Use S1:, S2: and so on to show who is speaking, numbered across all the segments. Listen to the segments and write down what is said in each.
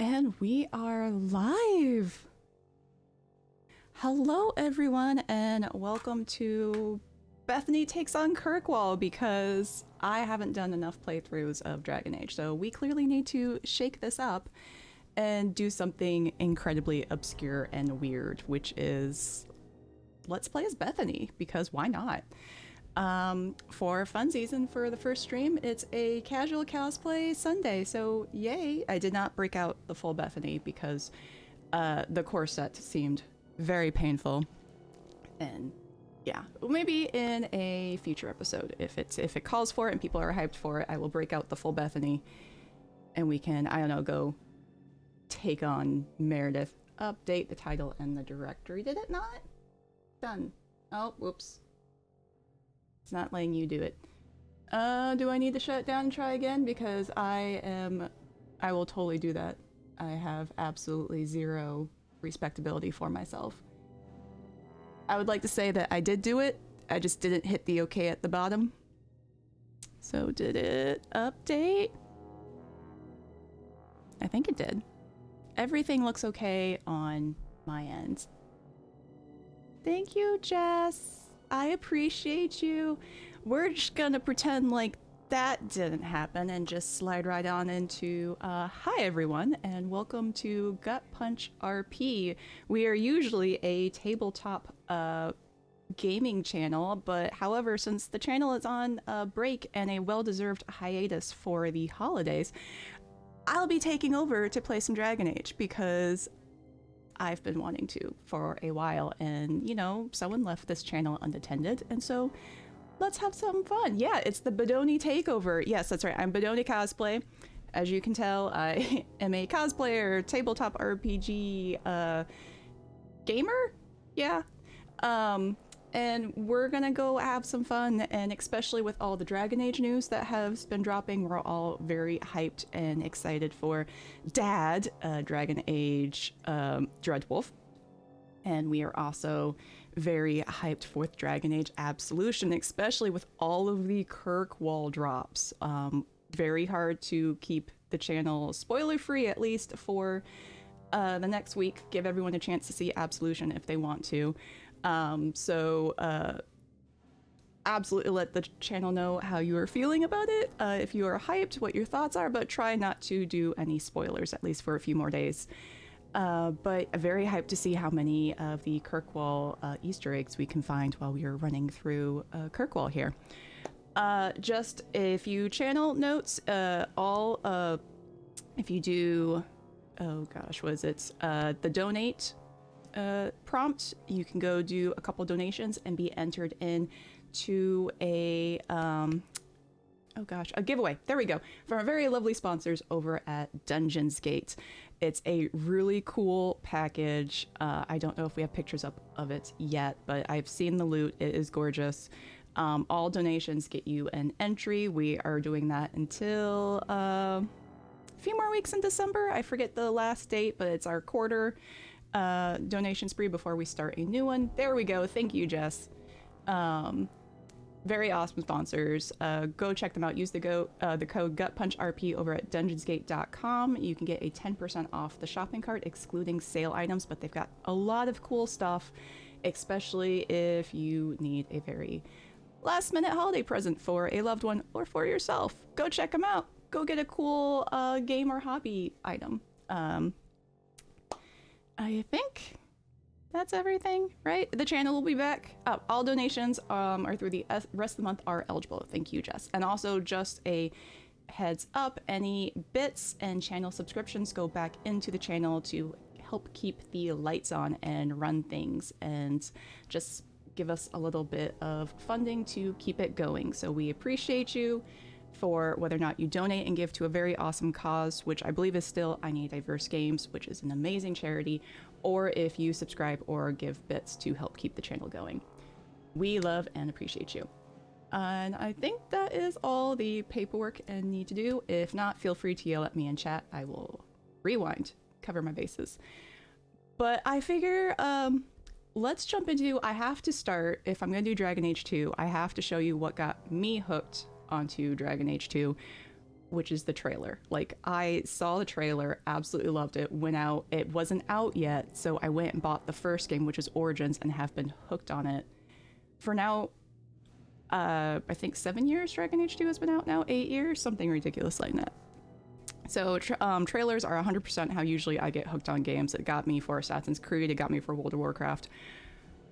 S1: And we are live! Hello everyone and welcome to Bethany Takes on Kirkwall, because I haven't done enough playthroughs of Dragon Age, so we clearly need to shake this up and do something incredibly obscure and weird, which is let's play as Bethany, because why not? For funsies and for the first stream, it's a casual cosplay Sunday, so yay! I did not break out the full Bethany because the core set seemed very painful, and yeah, maybe in a future episode, if it calls for it and people are hyped for it, I will break out the full Bethany and we can, I don't know, go take on Meredith. Update the title and the directory. Did it not? Done. Oh, whoops. It's not letting you do it. Do I need to shut it down and try again? Because I will totally do that. I have absolutely zero respectability for myself. I would like to say that I did do it. I just didn't hit the OK at the bottom. So did it update? I think it did. Everything looks okay on my end. Thank you, Jess. I appreciate you. We're just gonna pretend like that didn't happen and just slide right on into hi everyone and welcome to GutPunchRP. We are usually a tabletop gaming channel, but however, since the channel is on a break and a well-deserved hiatus for the holidays, I'll be taking over to play some Dragon Age because I've been wanting to for a while, and you know, someone left this channel unattended, and so let's have some fun. Yeah, it's the Bodoni takeover. Yes, that's right. I'm Bodoni Cosplay. As you can tell, I am a cosplayer, tabletop RPG gamer. Yeah. And we're gonna go have some fun, and especially with all the Dragon Age news that has been dropping, we're all very hyped and excited for Dad, Dragon Age Dreadwolf. And we are also very hyped for Dragon Age Absolution, especially with all of the Kirkwall drops. Very hard to keep the channel spoiler free, at least for the next week. Give everyone a chance to see Absolution if they want to. Absolutely let the channel know how you are feeling about it, if you are hyped, what your thoughts are, but try not to do any spoilers, at least for a few more days. But very hyped to see how many of the Kirkwall Easter eggs we can find while we are running through Kirkwall here. Just a few channel notes, if you do, oh gosh, what is it? The donate prompt, you can go do a couple donations and be entered in to a giveaway. There we go, from our very lovely sponsors over at Dungeons Gate. It's a really cool package. I don't know if we have pictures up of it yet, but I've seen the loot. It is gorgeous. All donations get you an entry. We are doing that until a few more weeks in December. I forget the last date, but it's our quarter donation spree before we start a new one. There we go. Thank you, Jess. Very awesome sponsors. Go check them out. Use the code GutPunchRP over at dungeonsgate.com. You can get a 10% off the shopping cart, excluding sale items, but they've got a lot of cool stuff, especially if you need a very last-minute holiday present for a loved one or for yourself. Go check them out. Go get a cool game or hobby item. I think that's everything, right? The channel will be back. All donations are through the rest of the month are eligible. Thank you, Jess. And also just a heads up, any bits and channel subscriptions go back into the channel to help keep the lights on and run things and just give us a little bit of funding to keep it going. So we appreciate you for whether or not you donate and give to a very awesome cause, which I believe is still I Need Diverse Games, which is an amazing charity, or if you subscribe or give bits to help keep the channel going. We love and appreciate you. And I think that is all the paperwork I need to do. If not, feel free to yell at me in chat. I will rewind, cover my bases. But I figure let's jump into, I have to start, if I'm going to do Dragon Age 2, I have to show you what got me hooked onto Dragon Age 2, which is the trailer. Like, I saw the trailer, absolutely loved it, went out. It wasn't out yet, so I went and bought the first game, which is Origins, and have been hooked on it. For now, I think 7 years Dragon Age 2 has been out now, 8 years, something ridiculous like that. So trailers are 100% how usually I get hooked on games. It got me for Assassin's Creed, it got me for World of Warcraft.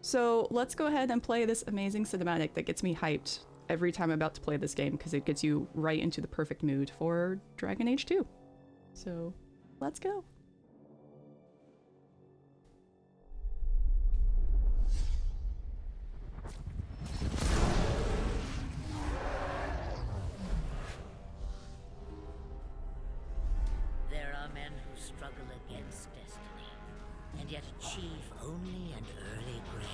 S1: So let's go ahead and play this amazing cinematic that gets me hyped every time I'm about to play this game, because it gets you right into the perfect mood for Dragon Age 2. So let's go.
S2: There are men who struggle against destiny, and yet achieve only an early grave.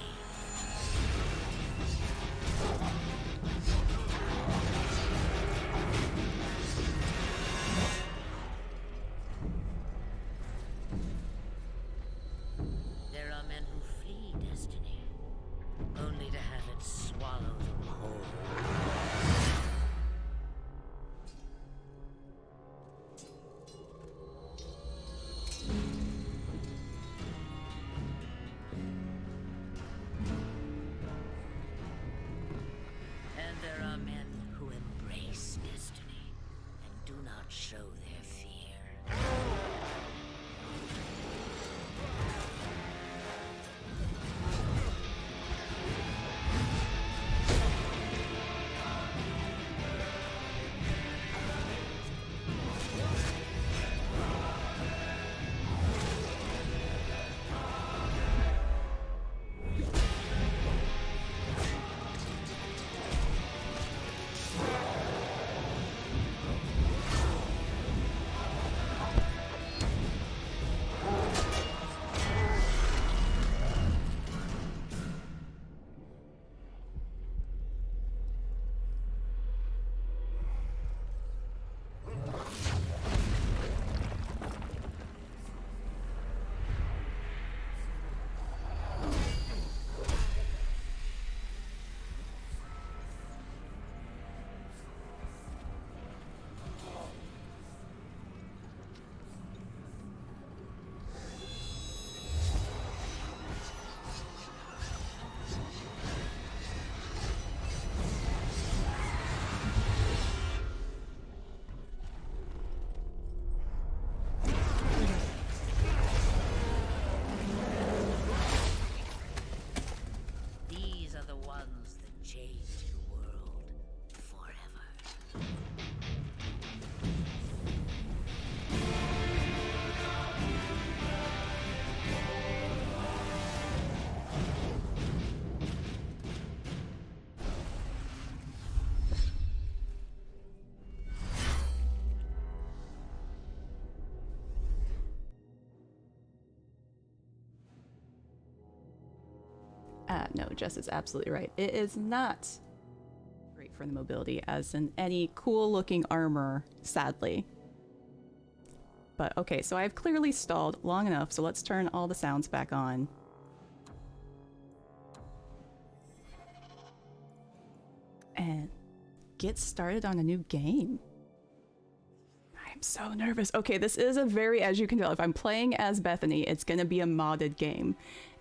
S2: There are men who flee destiny, only to have it swallow them whole. And there are men who embrace destiny and do not show their fear. These are the ones that change the world forever.
S1: No, Jess is absolutely right. It is not great for the mobility, as in any cool looking armor, sadly. But okay, so I've clearly stalled long enough, so let's turn all the sounds back on. And get started on a new game. I'm so nervous. Okay, this is a very, as you can tell, if I'm playing as Bethany, it's gonna be a modded game.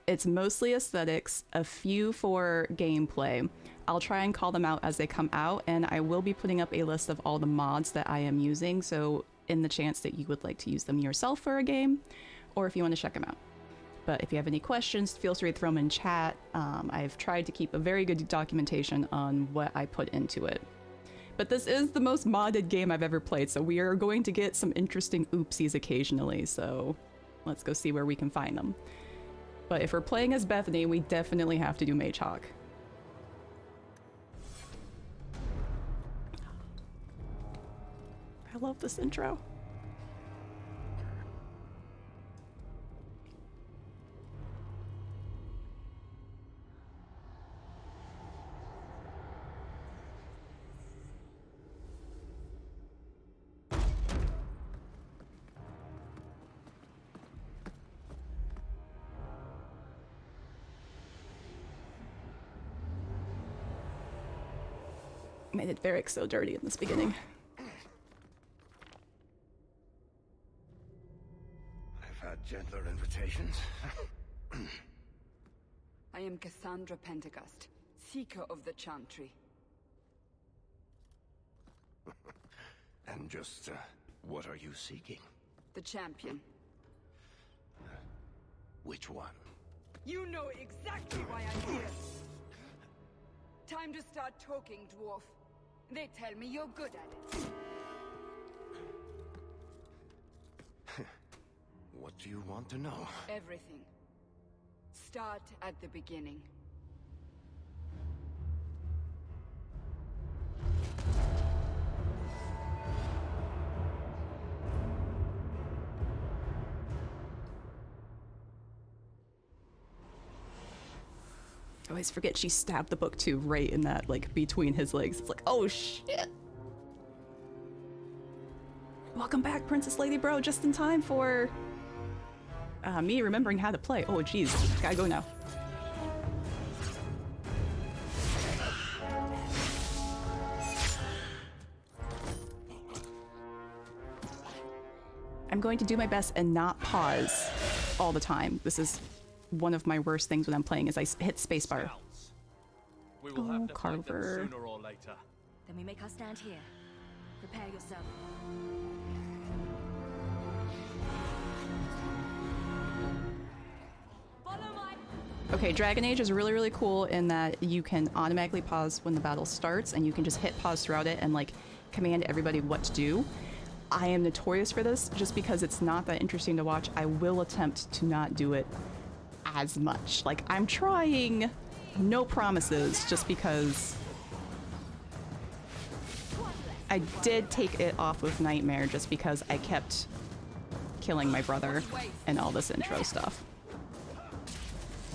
S1: It's mostly aesthetics, a few for gameplay. I'll try and call them out as they come out, and I will be putting up a list of all the mods that I am using, so in the chance that you would like to use them yourself for a game, or if you want to check them out. But if you have any questions, feel free to throw them in chat. I've tried to keep a very good documentation on what I put into it. But this is the most modded game I've ever played, so we are going to get some interesting oopsies occasionally, so let's go see where we can find them. But if we're playing as Bethany, we definitely have to do Mage Hawke. I love this intro. Made it Varric so dirty in this beginning.
S3: Gentler invitations?
S4: I am Cassandra Pentecost, Seeker of the Chantry.
S3: And just, what are you seeking?
S4: The champion.
S3: Which one?
S4: You know exactly why I'm here! Time to start talking, dwarf. They tell me you're good at it.
S3: What do you want to know?
S4: Everything. Start at the beginning.
S1: I always forget she stabbed the book too, right in that, like, between his legs. It's like, oh shit! Welcome back, Princess Lady Bro, just in time for me remembering how to play. Oh jeez, gotta go now. I'm going to do my best and not pause all the time. This is one of my worst things when I'm playing is I hit spacebar.
S5: We will have to fight them
S1: Carver.
S5: sooner or later.
S6: Then we make our stand here. Prepare yourself. Follow my...
S1: Okay, Dragon Age is really, really cool in that you can automatically pause when the battle starts and you can just hit pause throughout it and like command everybody what to do. I am notorious for this just because it's not that interesting to watch. I will attempt to not do it as much. Like, I'm trying, no promises, just because I did take it off with Nightmare just because I kept killing my brother and all this intro stuff.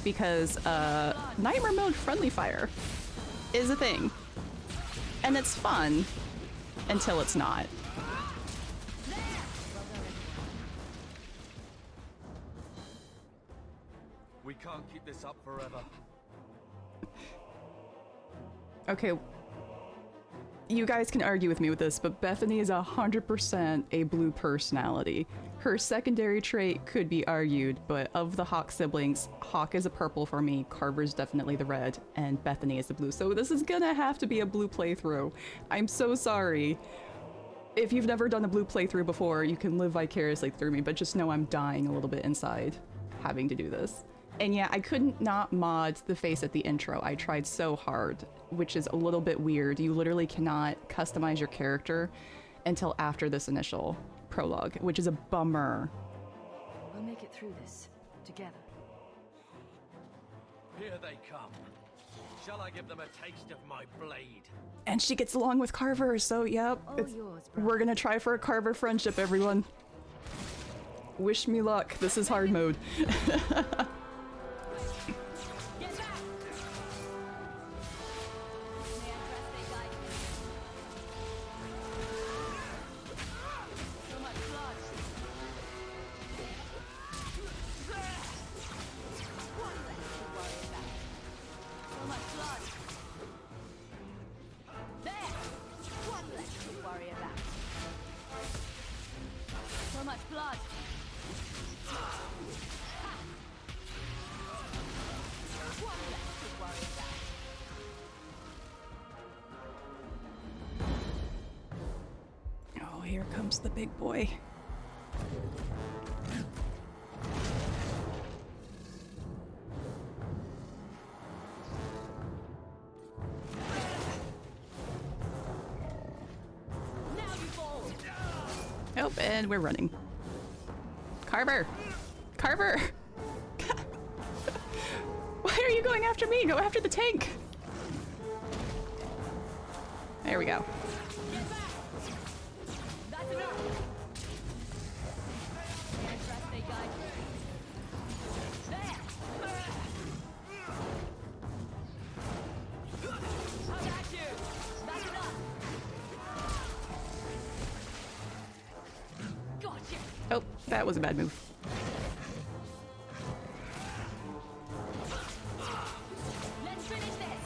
S1: Because Nightmare mode friendly fire is a thing. And it's fun until it's not.
S5: We can't keep this up forever.
S1: Okay, you guys can argue with me with this, but Bethany is 100% a blue personality. Her secondary trait could be argued, but of the Hawke siblings, Hawke is a purple for me, Carver's definitely the red, and Bethany is the blue. So this is gonna have to be a blue playthrough. I'm so sorry. If you've never done a blue playthrough before, you can live vicariously through me, but just know I'm dying a little bit inside having to do this. And yeah, I couldn't not mod the face at the intro. I tried so hard, which is a little bit weird. You literally cannot customize your character until after this initial prologue, which is a bummer.
S6: We'll make it through this together.
S5: Here they come. Shall I give them a taste of my blade?
S1: And she gets along with Carver, so yep.
S6: All yours, bro.
S1: We're gonna try for a Carver friendship, everyone. Wish me luck. This is hard mode. Here comes the big boy. Oh, and we're running. Carver! Carver! Why are you going after me? Go after the tank! There we go. Oh, that was a bad move.
S6: Let's finish this.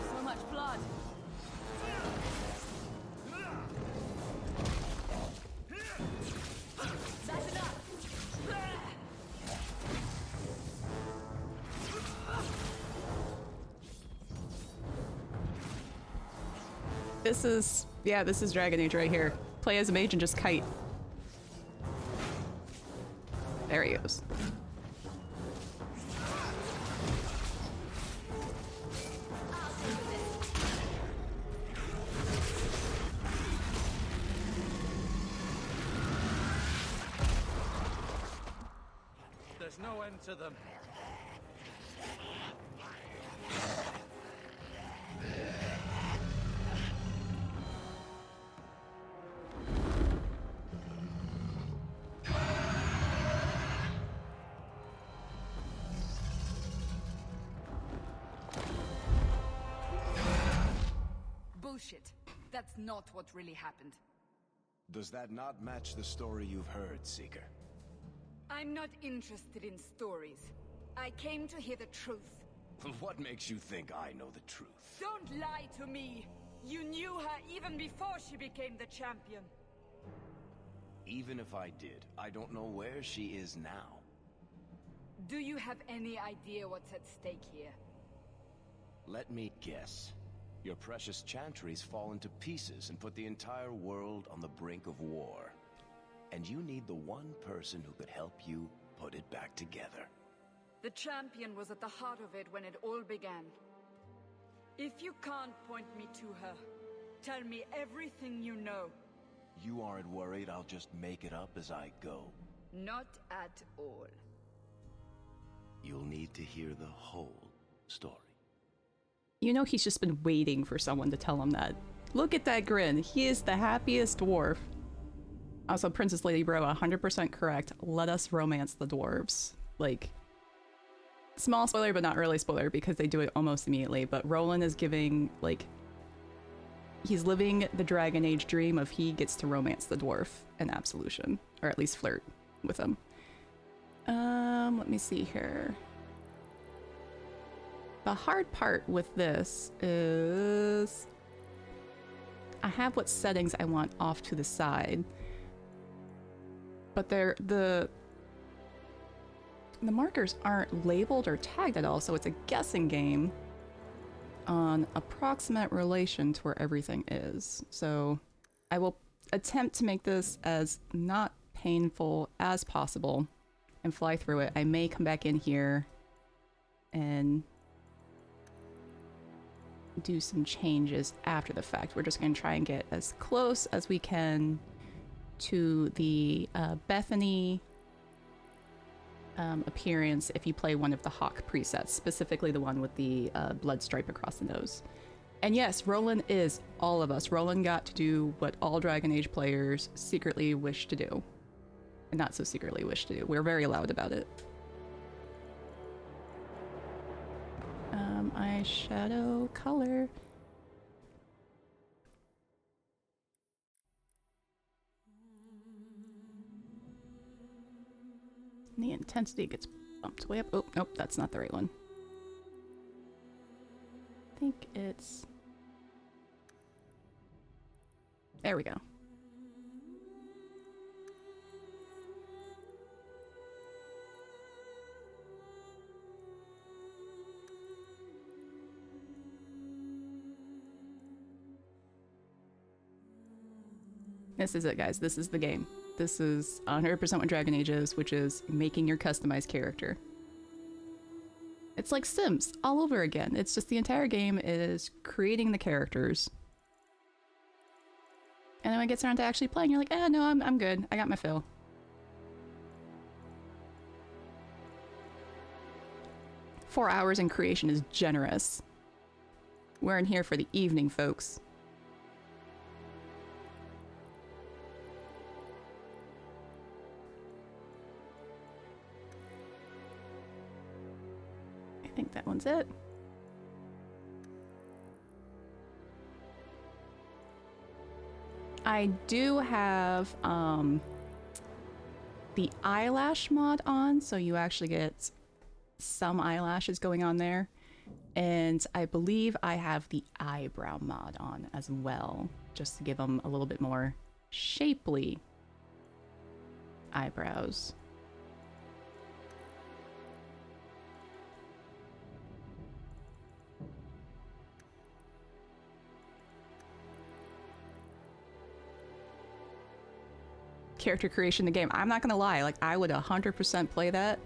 S6: So much blood.
S1: This is Dragon Age right here. Play as a mage and just kite. There he goes.
S5: There's no end to them.
S4: Bullshit. That's not what really happened.
S3: Does that not match the story you've heard, Seeker?
S4: I'm not interested in stories. I came to hear the truth.
S3: What makes you think I know the truth?
S4: Don't lie to me! You knew her even before she became the champion.
S3: Even if I did, I don't know where she is now.
S4: Do you have any idea what's at stake here?
S3: Let me guess. Your precious chantries fall into pieces and put the entire world on the brink of war. And you need the one person who could help you put it back together.
S4: The champion was at the heart of it when it all began. If you can't point me to her, tell me everything you know.
S3: You aren't worried I'll just make it up as I go?
S4: Not at all.
S3: You'll need to hear the whole story.
S1: You know he's just been waiting for someone to tell him that. Look at that grin. He is the happiest dwarf. Also, Princess Lady Bro, 100% correct. Let us romance the dwarves. Like, small spoiler, but not really spoiler because they do it almost immediately. But Roland is giving, like, he's living the Dragon Age dream of he gets to romance the dwarf in Absolution, or at least flirt with him. Let me see here. The hard part with this is I have what settings I want off to the side, but the markers aren't labeled or tagged at all, so it's a guessing game on approximate relation to where everything is. So I will attempt to make this as not painful as possible and fly through it. I may come back in here and do some changes after the fact. We're just going to try and get as close as we can to the Bethany appearance if you play one of the Hawke presets, specifically the one with the blood stripe across the nose. And yes, Roland is all of us. Roland got to do what all Dragon Age players secretly wish to do. And not so secretly wish to do. We're very loud about it. Eyeshadow color. And the intensity gets bumped way up. Oh, nope, that's not the right one. I think it's... There we go. This is it, guys. This is the game. This is 100% what Dragon Age is, which is making your customized character. It's like Sims all over again. It's just the entire game is creating the characters. And then when it gets around to actually playing, you're like, no, I'm good. I got my fill. Four hours in creation is generous. We're in here for the evening, folks. I think that one's it. I do have the eyelash mod on, so you actually get some eyelashes going on there. And I believe I have the eyebrow mod on as well, just to give them a little bit more shapely eyebrows. character creation in the game. I'm not gonna lie, like I would 100% play that.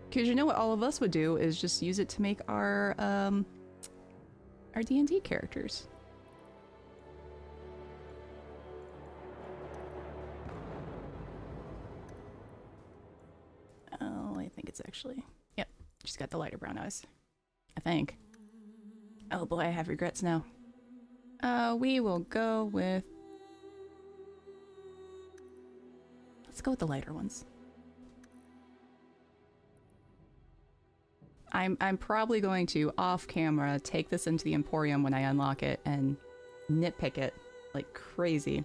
S1: Because you know what all of us would do is just use it to make our D&D characters. Oh, I think it's actually... Yep, she's got the lighter brown eyes. I think. Oh boy, I have regrets now. We will go with... Let's go with the lighter ones. I'm probably going to, off camera, take this into the Emporium when I unlock it and nitpick it like crazy.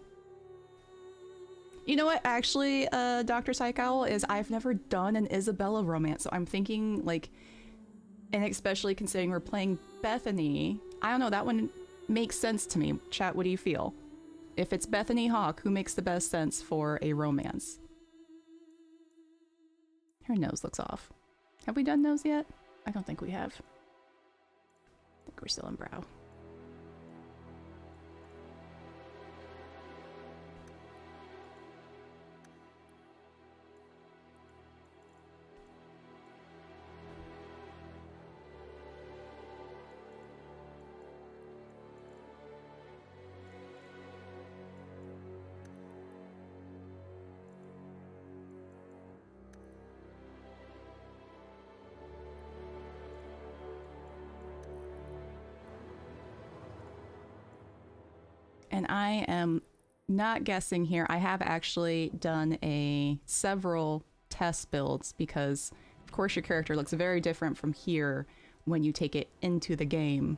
S1: You know what, actually, Dr. Psychowl, is I've never done an Isabella romance, so I'm thinking, like, and especially considering we're playing Bethany, I don't know, that one makes sense to me. Chat, what do you feel? If it's Bethany Hawke, who makes the best sense for a romance? Her nose looks off. Have we done nose yet? I don't think we have. I think we're still in brow. And I am not guessing here. I have actually done several test builds because, of course, your character looks very different from here when you take it into the game.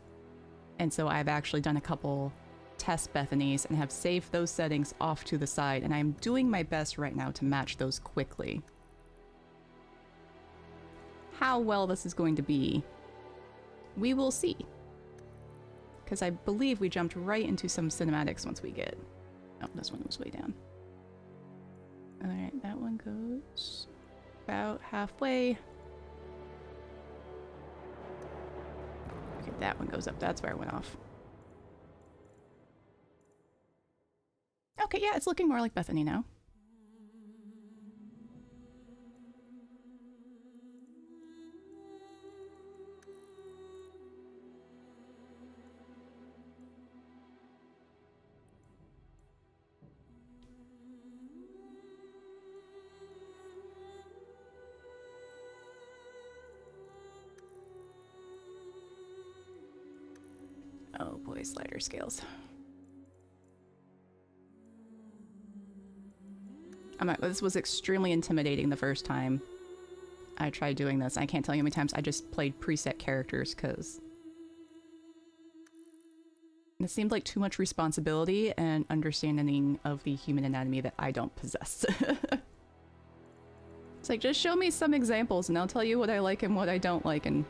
S1: And so I've actually done a couple test Bethanies and have saved those settings off to the side. And I'm doing my best right now to match those quickly. How well this is going to be, we will see. Because I believe we jumped right into some cinematics once we get... Oh, this one was way down. Alright, that one goes about halfway. Okay, that one goes up. That's where I went off. Okay, yeah, it's looking more like Bethany now. Oh boy, slider scales. This was extremely intimidating the first time I tried doing this. I can't tell you how many times I just played preset characters because it seemed like too much responsibility and understanding of the human anatomy that I don't possess. It's like, just show me some examples and I'll tell you what I like and what I don't like and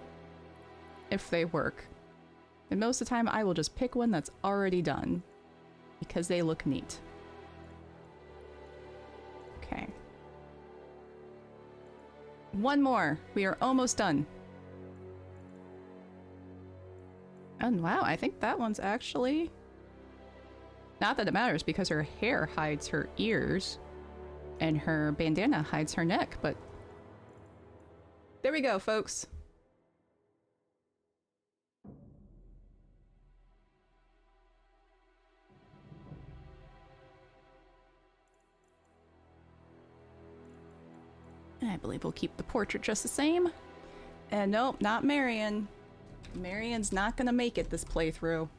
S1: if they work. And most of the time, I will just pick one that's already done because they look neat. Okay. One more. We are almost done. And wow, I think that one's actually... Not that it matters because her hair hides her ears and her bandana hides her neck, but... There we go, folks. I believe we'll keep the portrait just the same. And nope, not Marion. Marion's not gonna make it this playthrough.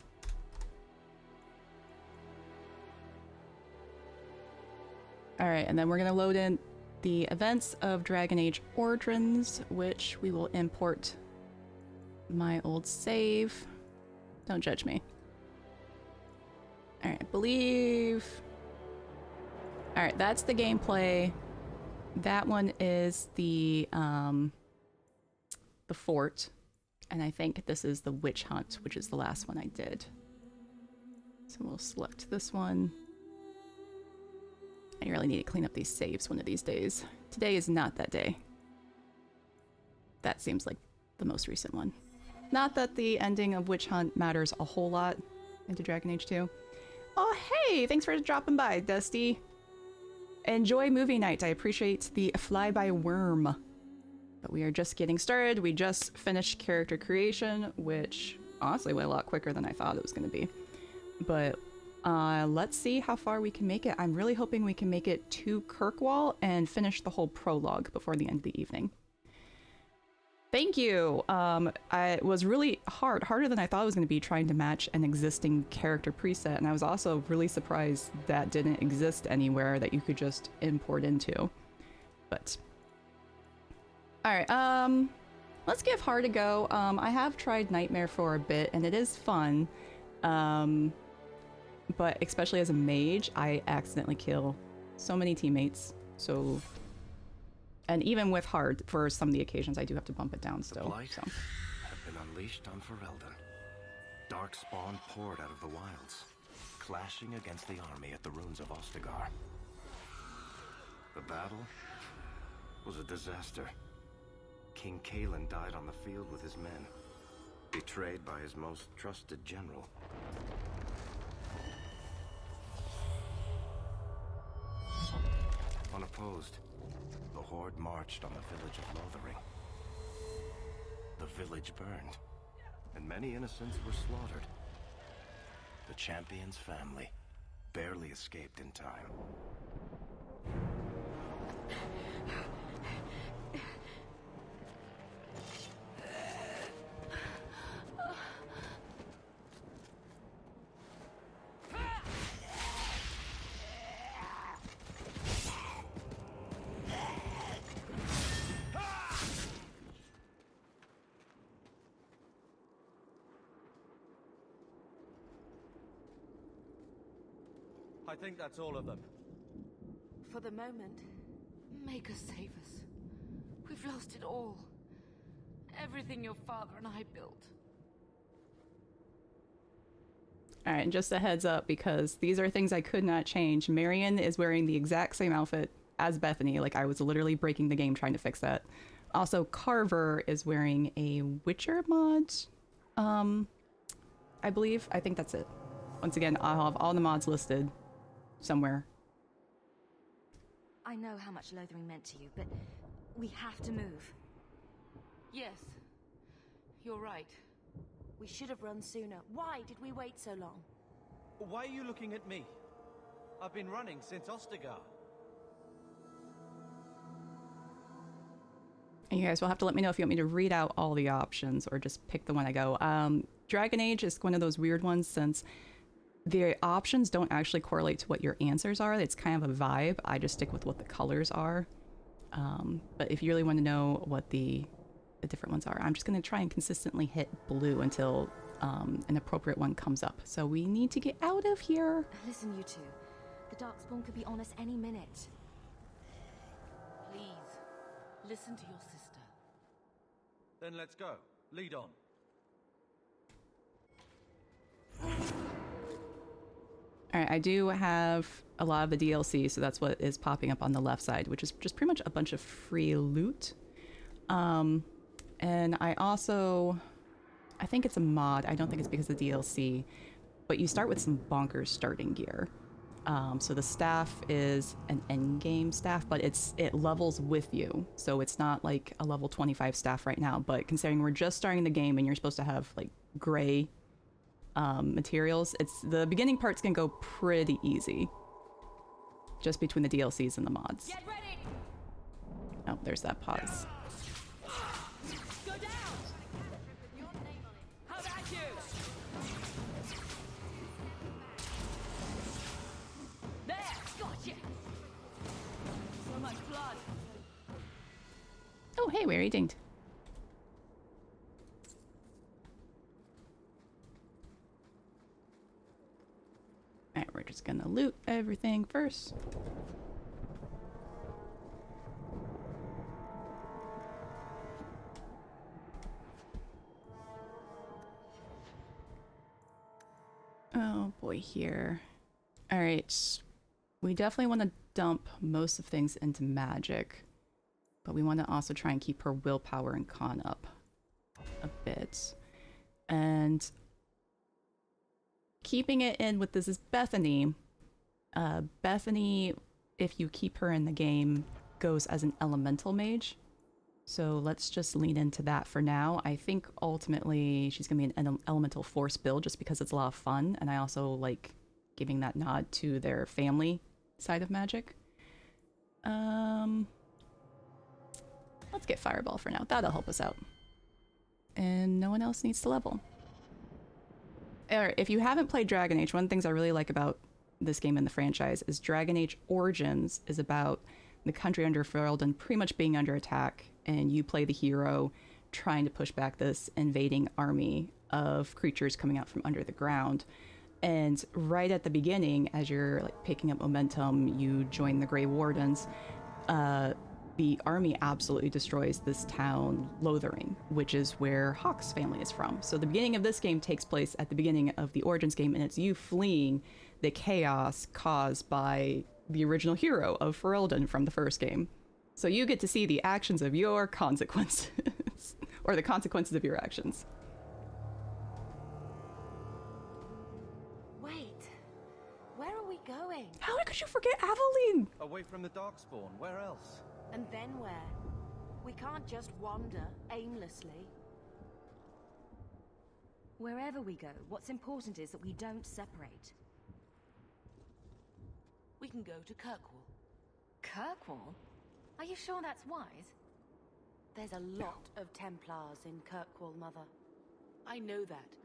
S1: Alright, and then we're gonna load in the events of Dragon Age Origins, which we will import my old save. Don't judge me. Alright, I believe... Alright, that's the gameplay. That one is the fort, and I think this is the witch hunt, which is the last one I did. So we'll select this one. I really need to clean up these saves one of these days. Today is not that day. That seems like the most recent one. Not that the ending of Witch Hunt matters a whole lot into Dragon Age 2. Oh, hey! Thanks for dropping by, Dusty. Enjoy movie night. I appreciate the flyby worm. But we are just getting started. We just finished character creation, which honestly went a lot quicker than I thought it was going to be. But let's see how far we can make it. I'm really hoping we can make it to Kirkwall and finish the whole prologue before the end of the evening. Thank you. It was really harder than I thought it was going to be, trying to match an existing character preset, and I was also really surprised that didn't exist anywhere that you could just import into. But all right, let's give hard a go. I have tried Nightmare for a bit, and it is fun. But especially as a mage, I accidentally kill so many teammates. So. And even with hard, for some of the occasions, I do have to bump it down still.
S3: The blight
S1: so.
S3: have been unleashed on Ferelden. Dark spawn poured out of the wilds, clashing against the army at the ruins of Ostagar. The battle was a disaster. King Cailan died on the field with his men, betrayed by his most trusted general. Unopposed, the Horde marched on the village of Lothering. The village burned, and many innocents were slaughtered. The champion's family barely escaped in time.
S5: I think that's all of them.
S6: For the moment, Maker save us. We've lost it all. Everything your father and I built.
S1: Alright, and just a heads up, because these are things I could not change. Marion is wearing the exact same outfit as Bethany. Like, I was literally breaking the game trying to fix that. Also, Carver is wearing a Witcher mod. I believe. I think that's it. Once again, I'll have all the mods listed somewhere.
S6: I know how much Lothering meant to you, but we have to move.
S7: Yes, you're right.
S6: We should have run sooner. Why did we wait so long?
S5: Why are you looking at me? I've been running since Ostagar.
S1: And you guys will have to let me know if you want me to read out all the options or just pick the one I go. Dragon Age is one of those weird ones since the options don't actually correlate to what your answers are. It's kind of a vibe. I just stick with what the colors are. But if you really want to know what the different ones are, I'm just going to try and consistently hit blue until an appropriate one comes up. So we need to get out of here.
S6: Listen, you two. The Darkspawn could be on us any minute.
S7: Please, listen to your sister.
S5: Then let's go. Lead on.
S1: Alright, I do have a lot of the DLC, so that's what is popping up on the left side, which is just pretty much a bunch of free loot. And I also, I think it's a mod, I don't think it's because of the DLC, but you start with some bonkers starting gear. So the staff is an endgame staff, but it levels with you. So it's not like a level 25 staff right now, but considering we're just starting the game and you're supposed to have like gray materials, the beginning parts can go pretty easy just between the DLCs and the mods.
S7: Get ready.
S1: Oh, there's that pause.
S7: Go down. How about you? There. Gotcha. So much blood.
S1: Oh, hey, where you dinged. Alright, we're just gonna loot everything first. Oh boy, here. Alright, we definitely want to dump most of things into magic, but we want to also try and keep her willpower and con up a bit. And keeping it in with this is Bethany. Bethany if you keep her in the game, goes as an elemental mage. So let's just lean into that for now. I think ultimately she's going to be an elemental force build just because it's a lot of fun. And I also like giving that nod to their family side of magic. Let's get Fireball for now. That'll help us out. And no one else needs to level. Alright, if you haven't played Dragon Age, one of the things I really like about this game in the franchise is Dragon Age Origins is about the country under Ferelden pretty much being under attack, and you play the hero trying to push back this invading army of creatures coming out from under the ground. And right at the beginning, as you're like picking up momentum, you join the Grey Wardens. The army absolutely destroys this town, Lothering, which is where Hawke's family is from. So the beginning of this game takes place at the beginning of the Origins game, and it's you fleeing the chaos caused by the original hero of Ferelden from the first game. So you get to see the actions of your consequences, or the consequences of your actions.
S6: Wait, where are we going?
S1: How could you forget Aveline?
S5: Away from the Darkspawn, where else?
S6: And then where? We can't just wander aimlessly.
S8: Wherever we go, what's important is that we don't separate.
S6: We can go to Kirkwall.
S8: Kirkwall? Are you sure that's wise?
S6: There's a lot of Templars in Kirkwall, Mother. I know that,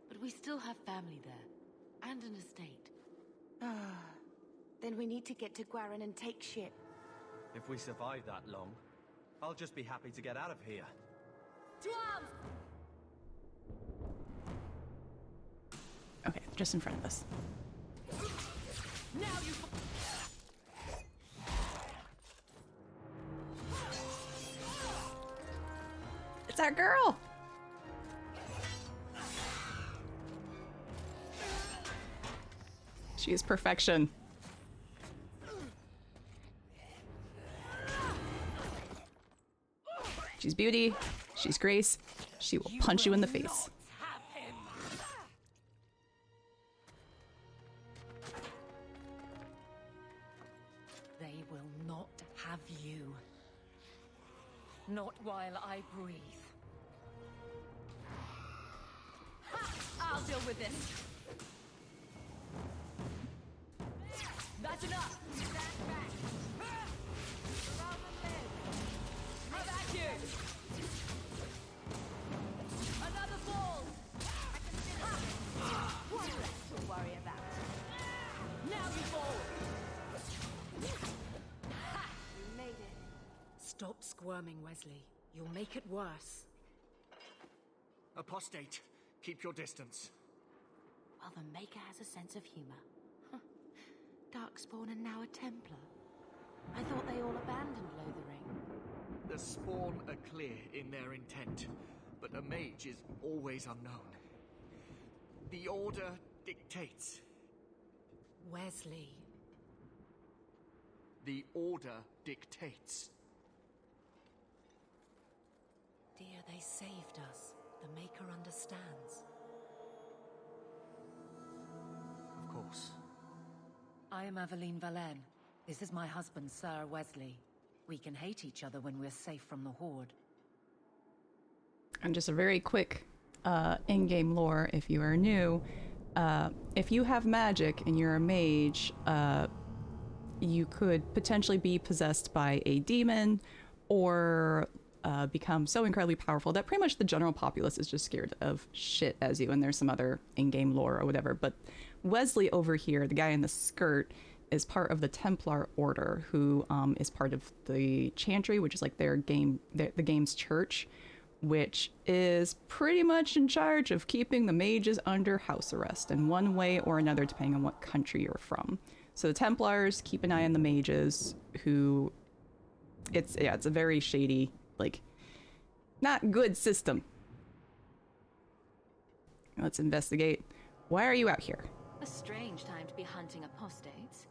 S6: but we still have family there, and an estate. Then we need to get to Gwarin and take ship.
S5: If we survive that long, I'll just be happy to get out of here.
S7: To arms!
S1: Okay, just in front of us.
S7: Now you...
S1: It's our girl! She is perfection. She's beauty, she's grace, she will punch you in the face.
S2: They will not have you. Not while I breathe.
S7: Ha! I'll deal with this. That's enough. Stand back. How about you? Another ball. One less to worry about. Now you fall.
S6: We made it.
S2: Stop squirming, Wesley. You'll make it worse.
S5: Apostate, keep your distance.
S6: Well, the Maker has a sense of humor. Darkspawn and now a Templar. I thought they all abandoned Lothering.
S5: The Spawn are clear in their intent, but a mage is always unknown. The Order dictates.
S2: Wesley.
S5: The Order dictates.
S2: Dear, they saved us. The Maker understands.
S5: Of course.
S2: I am Aveline Valenne. This is my husband, Sir Wesley. We can hate each other when we're safe from the Horde.
S1: And just a very quick in-game lore, if you are new. If you have magic and you're a mage, you could potentially be possessed by a demon or become so incredibly powerful that pretty much the general populace is just scared of shit as you, and there's some other in-game lore or whatever. But Wesley over here, the guy in the skirt, is part of the Templar Order, who is part of the Chantry, which is like their game, the game's church, which is pretty much in charge of keeping the mages under house arrest in one way or another, depending on what country you're from. So the Templars keep an eye on the mages, who it's a very shady, like, not good system. Let's investigate. Why are you out here?
S8: A strange time to be hunting apostates.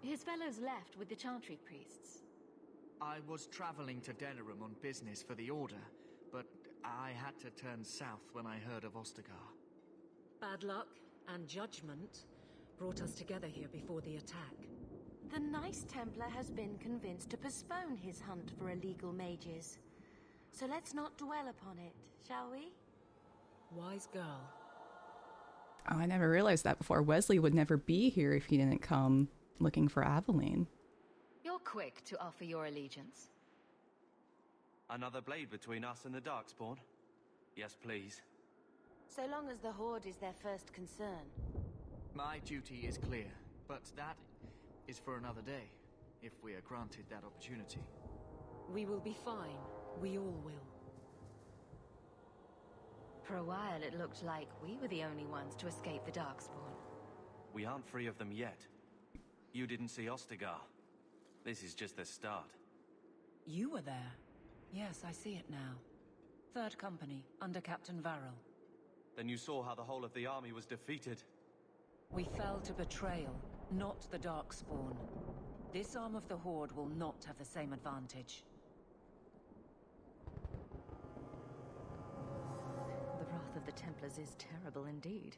S8: His fellows left with the Chantry priests.
S5: I was traveling to Denerim on business for the Order, but I had to turn south when I heard of Ostagar.
S2: Bad luck and judgment brought us together here before the attack.
S6: The nice Templar has been convinced to postpone his hunt for illegal mages. So let's not dwell upon it, shall we?
S2: Wise girl.
S1: Oh, I never realized that before. Wesley would never be here if he didn't come looking for Aveline.
S8: You're quick to offer your allegiance.
S9: Another blade between us and the Darkspawn? Yes, please.
S6: So long as the Horde is their first concern.
S5: My duty is clear, but that is for another day, if we are granted that opportunity.
S2: We will be fine. We all will.
S8: For a while, it looked like we were the only ones to escape the Darkspawn.
S9: We aren't free of them yet. You didn't see Ostagar. This is just the start.
S2: You were there. Yes, I see it now. Third Company, under Captain Varric.
S9: Then you saw how the whole of the army was defeated.
S2: We fell to betrayal, not the Darkspawn. This arm of the Horde will not have the same advantage.
S8: The wrath of the Templars is terrible indeed.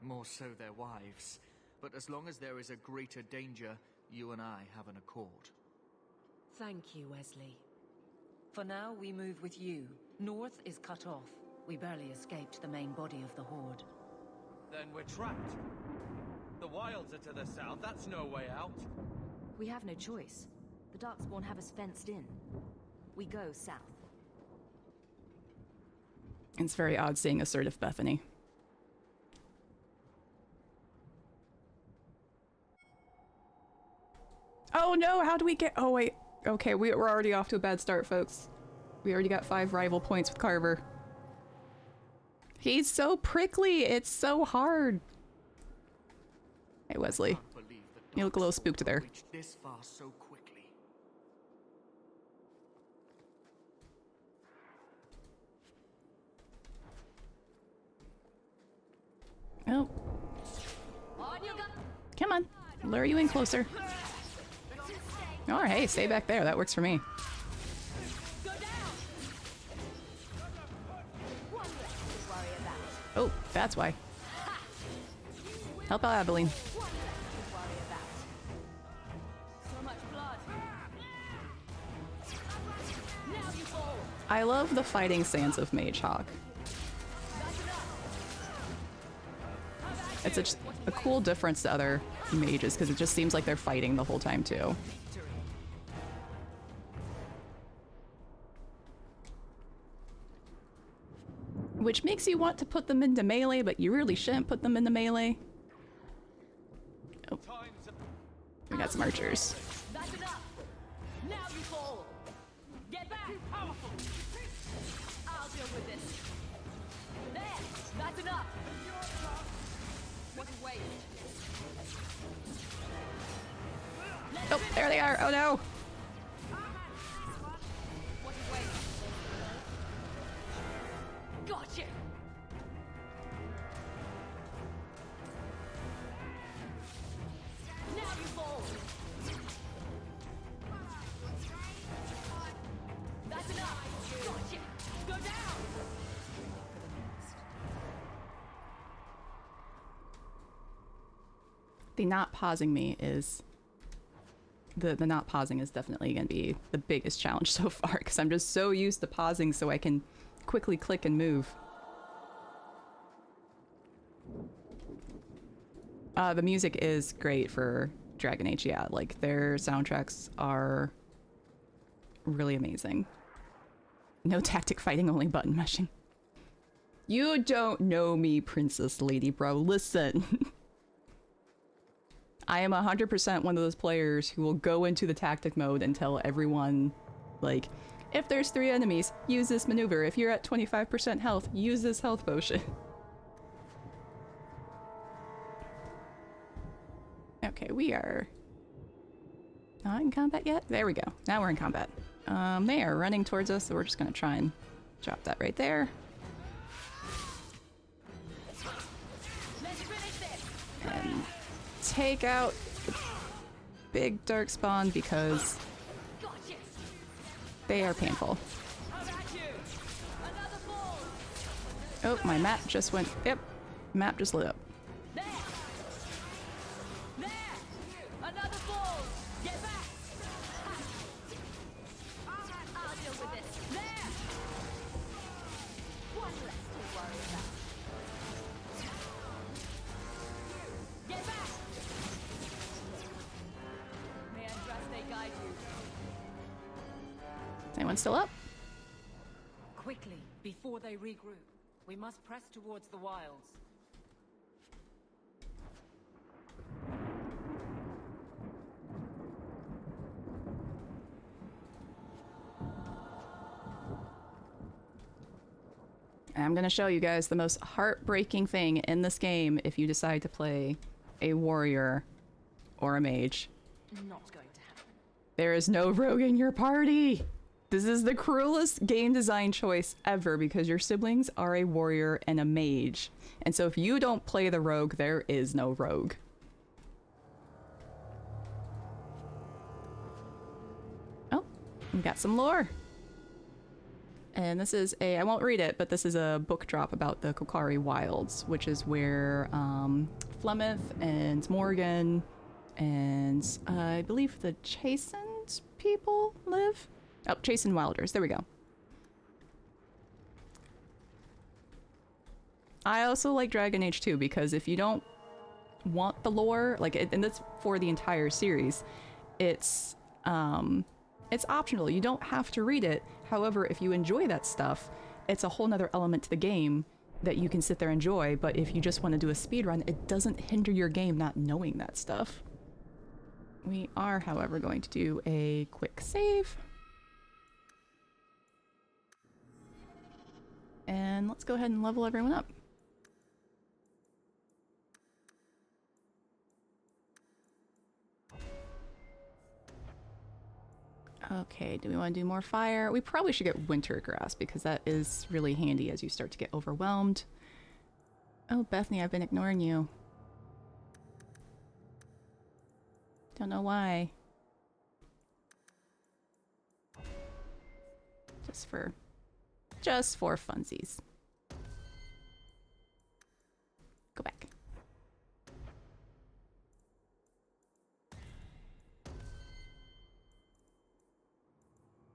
S5: More so their wives. But as long as there is a greater danger, you and I have an accord.
S2: Thank you, Wesley. For now, we move with you. North is cut off. We barely escaped the main body of the Horde.
S9: Then we're trapped. The wilds are to the south. That's no way out.
S8: We have no choice. The Darkspawn have us fenced in. We go south.
S1: It's very odd seeing assertive Bethany. Oh no, how do we get... Oh wait. Okay, we're already off to a bad start, folks. We already got 5 rival points with Carver. He's so prickly, it's so hard. Hey Wesley, you look a little spooked there.
S5: This far so quickly.
S1: Oh. Come on, lure you in closer. Oh, hey, stay back there. That works for me. Oh, that's why. Help out Aveline. I love the fighting stance of Mage Hawke. It's a cool difference to other mages because it just seems like they're fighting the whole time too. Which makes you want to put them into melee, but you really shouldn't put them into melee. Oh. We got some archers.
S7: That's enough. Now you fall. Get back. Powerful. I'll deal with this. There. That's enough. What a waste.
S1: Oh, there they are. Oh no.
S7: What a waste. Gotcha. Now you fall. That's enough. Gotcha. Go down.
S1: The not pausing me is... The not pausing is definitely going to be the biggest challenge so far, because I'm just so used to pausing so I can quickly click and move. The music is great for Dragon Age, yeah. Like, their soundtracks are really amazing. No tactic fighting, only button mashing. You don't know me, Princess Lady Bro. Listen. I am 100% one of those players who will go into the tactic mode and tell everyone, like, if there's 3 enemies, use this maneuver. If you're at 25% health, use this health potion. Okay, we are not in combat yet? There we go. Now we're in combat. They are running towards us, so we're just gonna try and drop that right there. And take out the big darkspawn because they are painful. Oh, my map just went... Yep, map just lit up.
S7: Balls! Get back! I'll deal with this. There! One less to worry about. Get back! May I trust they guide you?
S1: Is anyone still up?
S2: Quickly, before they regroup. We must press towards the wilds.
S1: I'm going to show you guys the most heartbreaking thing in this game if you decide to play a warrior or a mage.
S6: Not going to happen.
S1: There is no rogue in your party! This is the cruelest game design choice ever because your siblings are a warrior and a mage. And so if you don't play the rogue, there is no rogue. Oh, we got some lore. And this is I won't read it, but this is a book drop about the Kokari Wilds, which is where Flementh and Morgan and I believe the Chastened people live. Oh, Chastened Wilders. There we go. I also like Dragon Age 2 because if you don't want the lore, like, and that's for the entire series, it's optional. You don't have to read it. However, if you enjoy that stuff, it's a whole nother element to the game that you can sit there and enjoy. But if you just want to do a speedrun, it doesn't hinder your game not knowing that stuff. We are, however, going to do a quick save. And let's go ahead and level everyone up. Okay, do we want to do more fire? We probably should get winter grass because that is really handy as you start to get overwhelmed. Oh, Bethany, I've been ignoring you. Don't know why. Just for funsies. Go back.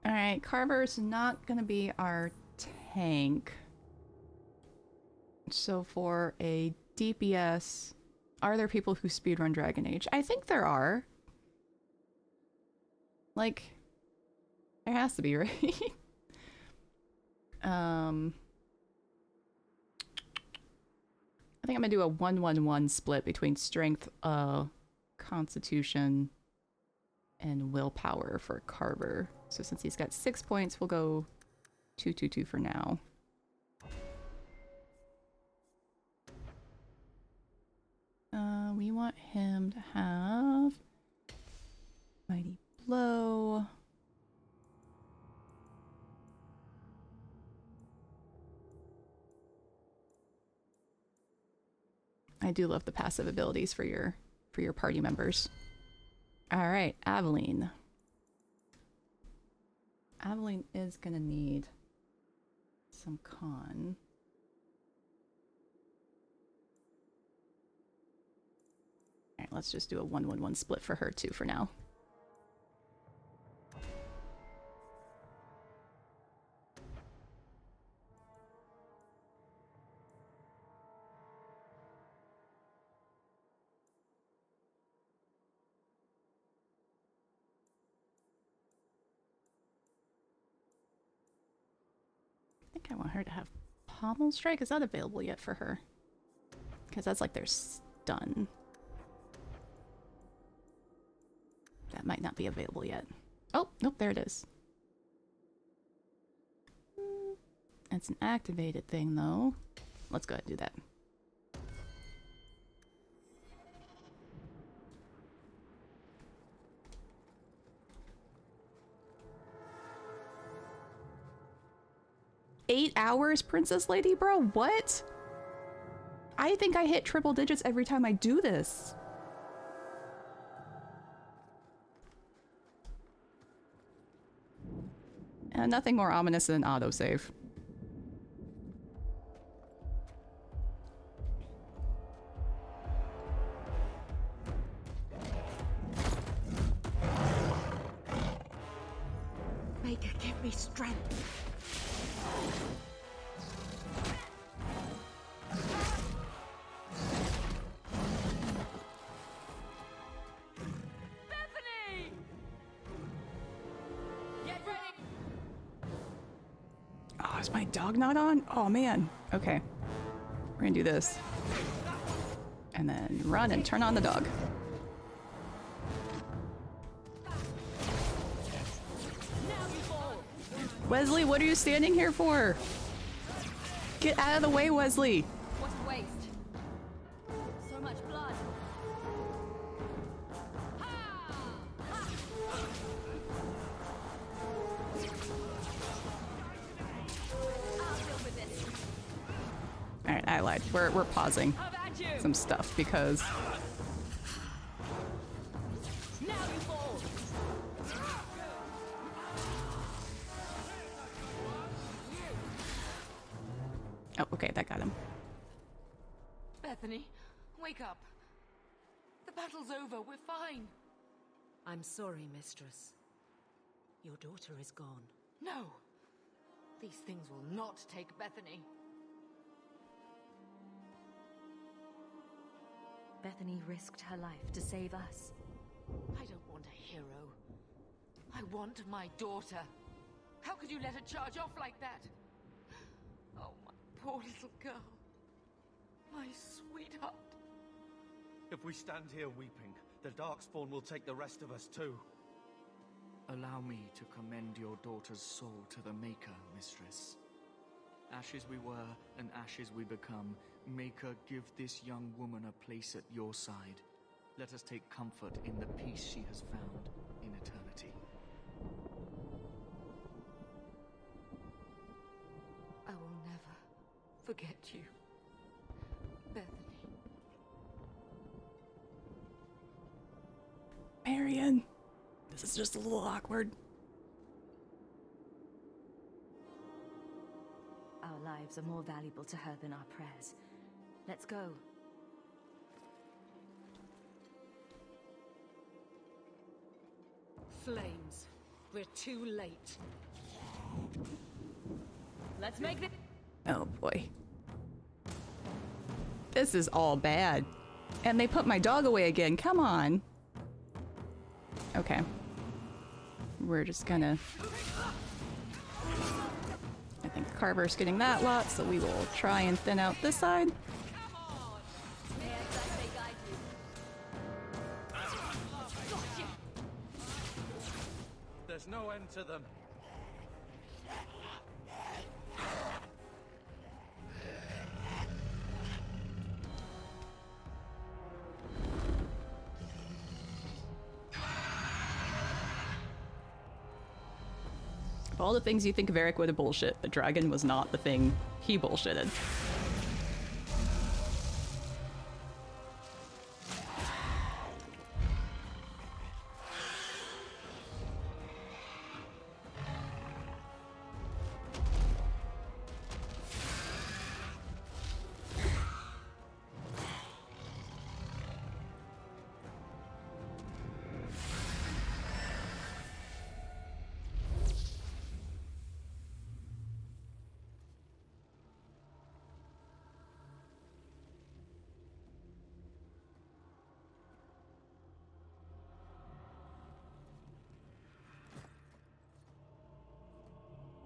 S1: Alright, Carver's not gonna be our tank. So for a DPS, are there people who speedrun Dragon Age? I think there are. Like, there has to be, right? I think I'm gonna do a 1-1-1 split between strength, constitution, and willpower for Carver. So since he's got 6 points, we'll go 2-2-2 for now. We want him to have Mighty Blow. I do love the passive abilities for your party members. All right, Aveline. Aveline is gonna need some con. All right, let's just do a 1-1-1 split for her too for now. I think I want her to have Pommel Strike. Is that available yet for her? Because that's like their stun. That might not be available yet. Oh, nope, there it is. It's an activated thing, though. Let's go ahead and do that. Eight hours, Princess Lady, bro? What? I think I hit triple digits every time I do this. And nothing more ominous than autosave.
S6: me strength.
S7: Bethany! Get ready!
S1: Oh, is my dog not on? Oh man. Okay. We're gonna do this. And then run and turn on the dog. Wesley, what are you standing here for? Get out of the way, Wesley.
S7: What a waste. So much blood. I'll deal with this.
S1: All right, I lied. We're pausing
S7: How about you?
S1: some stuff because
S7: Now you fall.
S1: oh, okay, that got him.
S6: Bethany, wake up. The battle's over. We're fine.
S2: I'm sorry, mistress. Your daughter is gone.
S6: No. These things will not take Bethany.
S8: Bethany risked her life to save us.
S6: I don't want a hero. I want my daughter. How could you let her charge off like that? Oh, my poor little girl. My sweetheart.
S9: If we stand here weeping, the Darkspawn will take the rest of us too.
S5: Allow me to commend your daughter's soul to the Maker, mistress. Ashes we were, and ashes we become. Maker, give this young woman a place at your side. Let us take comfort in the peace she has found in eternity.
S6: I will never forget you, Bethany.
S1: Marion, this is just a little awkward.
S8: Our lives are more valuable to her than our prayers. Let's go.
S2: Flames. We're too late.
S7: Let's make this.
S1: Oh boy. This is all bad. And they put my dog away again. Come on. Okay. We're just gonna... I think Carver's getting that lot, so we will try and thin out this side.
S7: Come on! Hands as they guide you. Gotcha!
S9: There's no end to them.
S1: Of all the things you think Varric would have bullshit, the dragon was not the thing he bullshitted.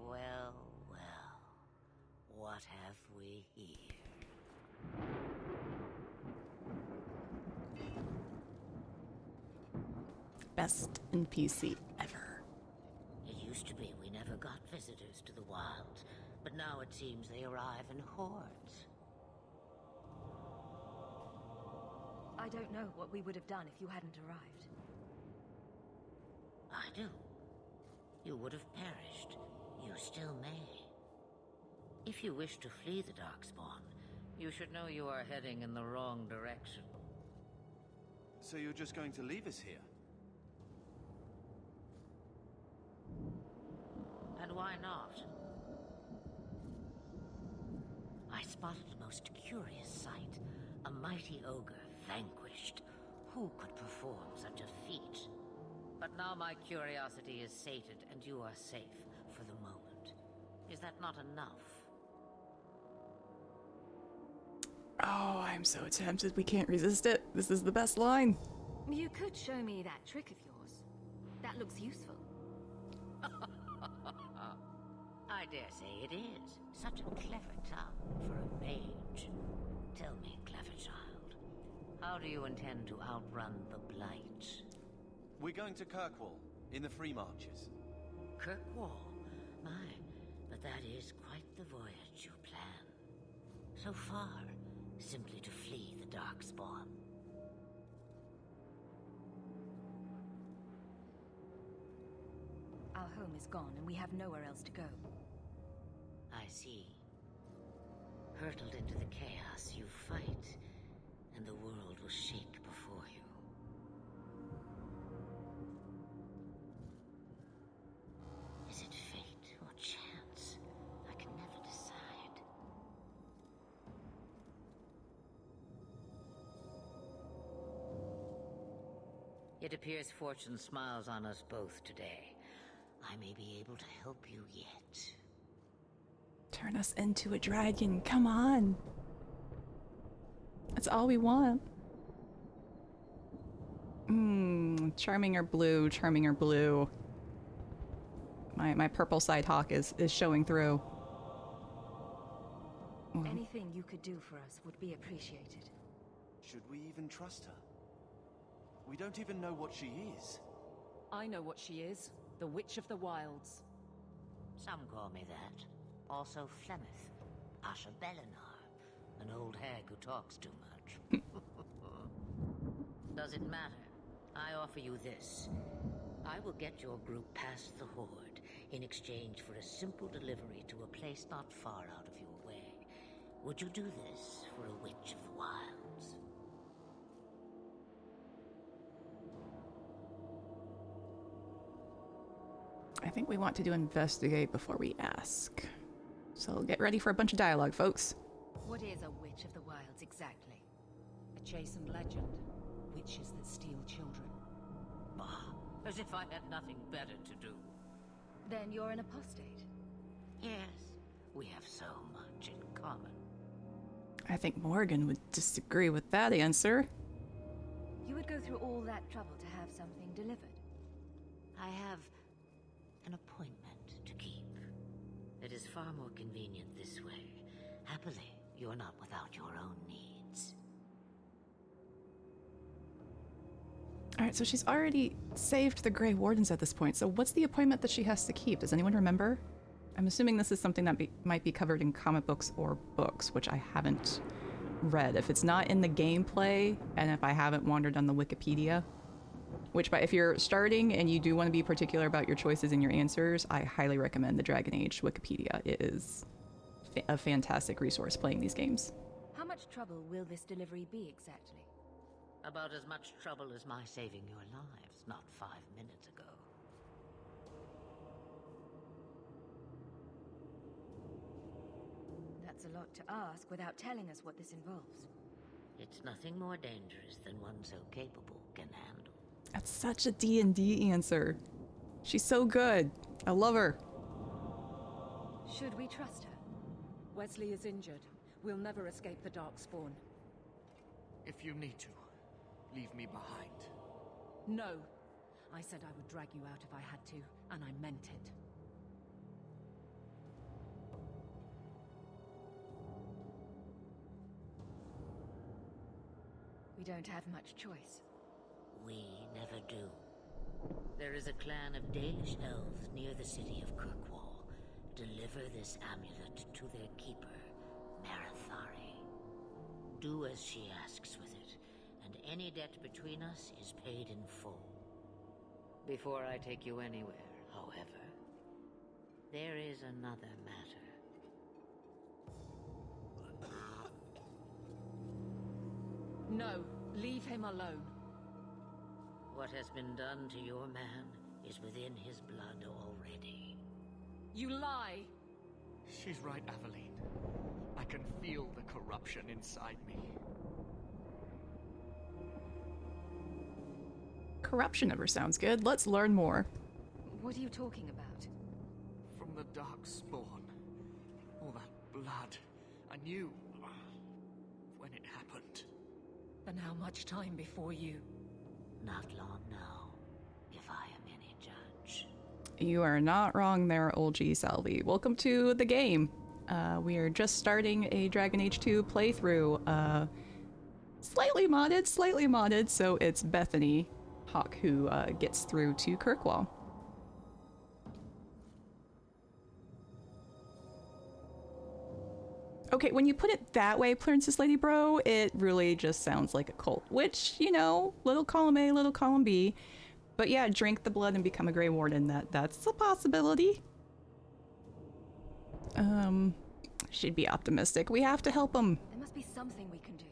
S10: Well, well, what have we here?
S1: Best NPC ever.
S10: It used to be we never got visitors to the wilds, but now it seems they arrive in hordes.
S8: I don't know what we would have done if you hadn't arrived.
S10: I do. You would have perished. You still may. If you wish to flee the Darkspawn, you should know you are heading in the wrong direction.
S9: So you're just going to leave us here?
S10: And why not? I spotted a most curious sight. A mighty ogre vanquished. Who could perform such a feat? But now my curiosity is sated, and you are safe for the Is that not enough?
S1: Oh, I'm so tempted. We can't resist it. This is the best line.
S8: You could show me that trick of yours. That looks useful.
S10: I dare say it is. Such a clever tongue for a mage. Tell me, clever child, how do you intend to outrun the Blight?
S9: We're going to Kirkwall, in the Free Marches.
S10: Kirkwall? My, but that is quite the voyage you plan. So far, simply to flee the Darkspawn.
S8: Our home is gone, and we have nowhere else to go.
S10: I see. Hurtled into the chaos, you fight, and the world will shake before you. Is it fate or chance? I can never decide. It appears fortune smiles on us both today. I may be able to help you yet.
S1: Turn us into a dragon. Come on. That's all we want. Charming or blue, charming or blue. My purple side hawk is showing through.
S8: Anything you could do for us would be appreciated.
S9: Should we even trust her? We don't even know what she is.
S2: I know what she is. The Witch of the Wilds.
S10: Some call me that. Also Flementh, Asha Belinar, an old hag who talks too much. Does it matter? I offer you this. I will get your group past the Horde in exchange for a simple delivery to a place not far out of your way. Would you do this for a Witch of the Wilds?
S1: I think we want to do investigate before we ask. So get ready for a bunch of dialogue, folks.
S8: What is a Witch of the Wilds exactly?
S2: A chastened legend. Witches that steal children.
S10: Bah, as if I had nothing better to do.
S8: Then you're an apostate.
S10: Yes, we have so much in common.
S1: I think Morgan would disagree with that answer.
S8: You would go through all that trouble to have something delivered?
S10: I have an appointment to keep. It is far more convenient this way. Happily, you're not without your own needs.
S1: Alright, so she's already saved the Grey Wardens at this point, so what's the appointment that she has to keep? Does anyone remember? I'm assuming this is something that might be covered in comic books or books, which I haven't read. If it's not in the gameplay, and if I haven't wandered on the Wikipedia, which if you're starting and you do want to be particular about your choices and your answers, I highly recommend the Dragon Age Wikipedia. It is a fantastic resource playing these games.
S8: How much trouble will this delivery be exactly?
S10: About as much trouble as my saving your lives not 5 minutes ago.
S8: That's a lot to ask without telling us what this involves.
S10: It's nothing more dangerous than one so capable can handle.
S1: That's such a D&D answer. She's so good. I love her.
S8: Should we trust her?
S2: Wesley is injured. We'll never escape the Darkspawn.
S5: If you need to, leave me behind.
S2: No. I said I would drag you out if I had to, and I meant it.
S8: We don't have much choice.
S10: We never do. There is a clan of Dalish elves near the city of Kirkwall. Deliver this amulet to their keeper, Marathari. Do as she asks with it, and any debt between us is paid in full. Before I take you anywhere, however, there is another matter.
S2: No, leave him alone.
S10: What has been done to your man is within his blood already.
S2: You lie!
S5: She's right, Aveline. I can feel the corruption inside me.
S1: Corruption never sounds good. Let's learn more.
S8: What are you talking about?
S5: From the Darkspawn. blood. I knew when it happened.
S2: And how much time before you?
S10: Not long now, if I am any judge.
S1: You are not wrong there, old G Salvi. Welcome to the game. We are just starting a Dragon Age 2 playthrough. Slightly modded, so it's Bethany Hawke who gets through to Kirkwall. Okay, when you put it that way, Princess Lady Bro, it really just sounds like a cult. Which, you know, little column A, little column B. But yeah, drink the blood and become a Grey Warden. That's a possibility. She'd be optimistic. We have to help him.
S8: There must be something we can do.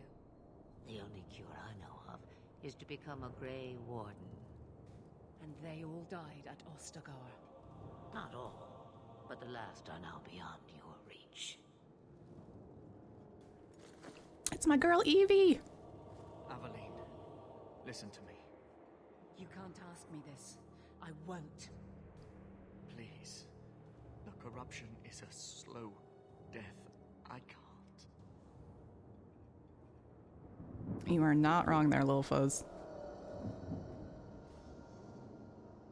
S10: The only cure I know of is to become a Grey Warden.
S2: And they all died at Ostagar.
S10: Not all, but the last are now beyond your reach.
S1: It's my girl Evie.
S5: Aveline, listen to me.
S2: You can't ask me this. I won't.
S5: Please. The corruption is a slow death. I can't.
S1: You are not wrong there, little foes.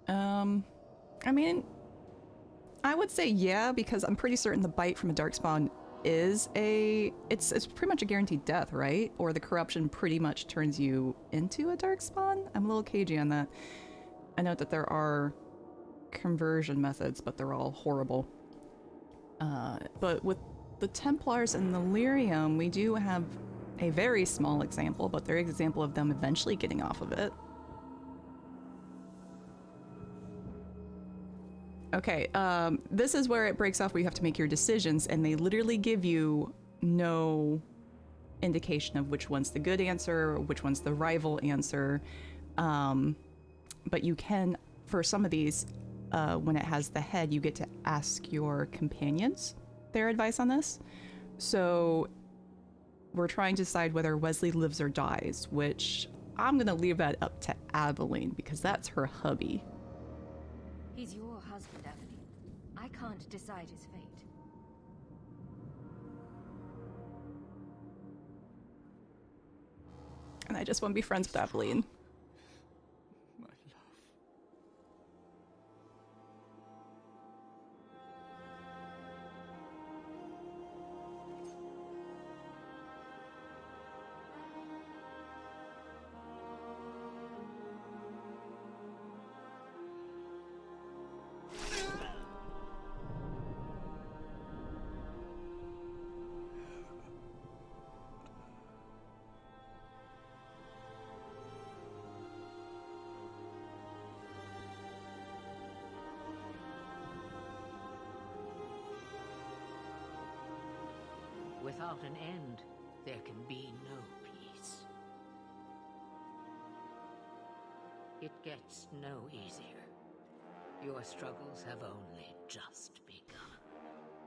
S1: I mean, I would say yeah, because I'm pretty certain the bite from a darkspawn is it's pretty much a guaranteed death, right? Or the corruption pretty much turns you into a darkspawn? I'm a little cagey on that. I know that there are conversion methods, but they're all horrible. But with the Templars and the Lyrium, we do have a very small example, but there is an example of them eventually getting off of it. Okay, this is where it breaks off where you have to make your decisions, and they literally give you no indication of which one's the good answer, which one's the rival answer. But you can, for some of these, when it has the head, you get to ask your companions their advice on this. So we're trying to decide whether Wesley lives or dies, which I'm gonna leave that up to Aveline, because that's her hubby.
S8: He's your husband, Aveline. I can't decide his fate.
S1: And I just want to be friends with Aveline.
S5: My love.
S10: Without an end, there can be no peace. It gets no easier. Your struggles have only just begun.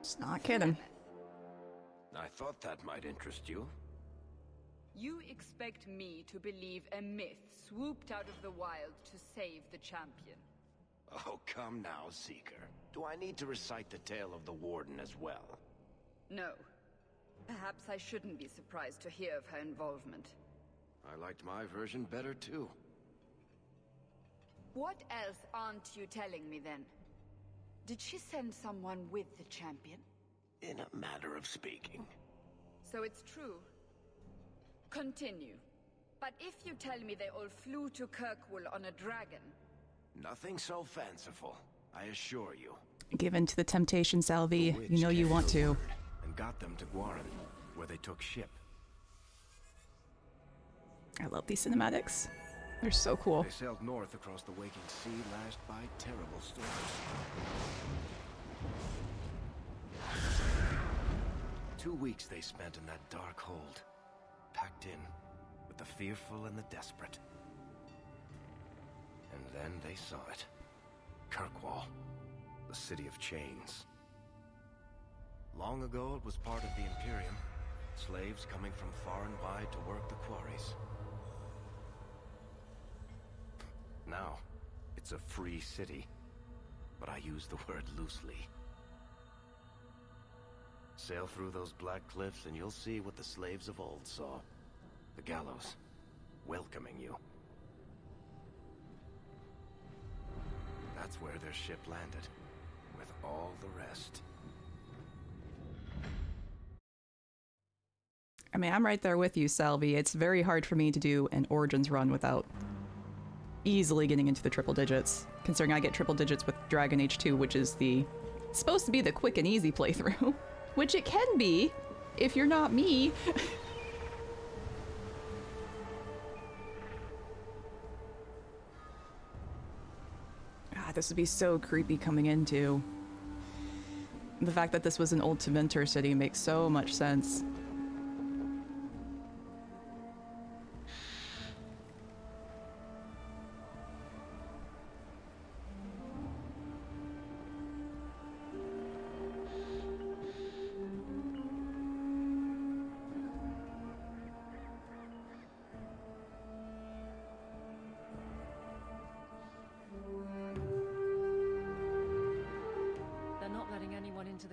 S1: Just not kidding.
S3: I thought that might interest you.
S4: You expect me to believe a myth swooped out of the wild to save the champion?
S3: Oh, come now, Seeker. Do I need to recite the tale of the Warden as well?
S4: No. Perhaps I shouldn't be surprised to hear of her involvement.
S3: I liked my version better, too.
S4: What else aren't you telling me, then? Did she send someone with the champion?
S3: In a matter of speaking.
S4: So it's true. Continue. But if you tell me they all flew to Kirkwall on a dragon...
S3: Nothing so fanciful, I assure you.
S1: Given to the temptation, Salvi, you know you want to.
S3: And got them to Guaran, where they took ship.
S1: I love these cinematics. They're so cool.
S3: They sailed north across the waking sea, lashed by terrible storms. 2 weeks they spent in that dark hold, packed in with the fearful and the desperate. And then they saw it. Kirkwall, the city of chains. Long ago, it was part of the Imperium. Slaves coming from far and wide to work the quarries. Now, it's a free city. But I use the word loosely. Sail through those black cliffs and you'll see what the slaves of old saw. The Gallows, welcoming you. That's where their ship landed, with all the rest.
S1: I mean, I'm right there with you, Salvi. It's very hard for me to do an Origins run without easily getting into the triple digits, considering I get triple digits with Dragon Age 2, which is supposed to be the quick and easy playthrough, which it can be if you're not me. This would be so creepy coming into. The fact that this was an old Tevinter city makes so much sense.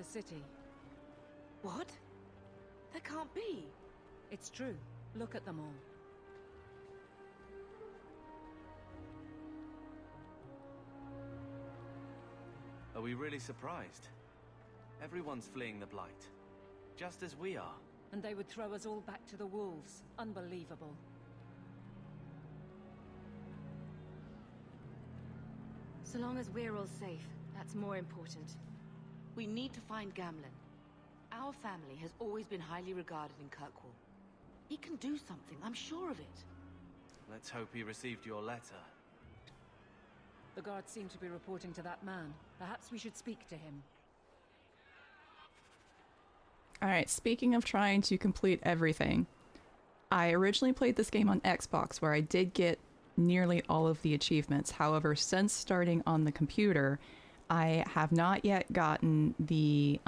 S2: City.
S6: What? That can't be.
S2: It's true. Look at them all.
S9: Are we really surprised? Everyone's fleeing the Blight. Just as we are.
S2: And they would throw us all back to the wolves. Unbelievable.
S8: So long as we're all safe, that's more important.
S6: We need to find Gamlen. Our family has always been highly regarded in Kirkwall. He can do something, I'm sure of it.
S9: Let's hope he received your letter.
S2: The guards seem to be reporting to that man. Perhaps we should speak to him.
S1: Alright, speaking of trying to complete everything, I originally played this game on Xbox where I did get nearly all of the achievements. However, since starting on the computer, I have not yet gotten the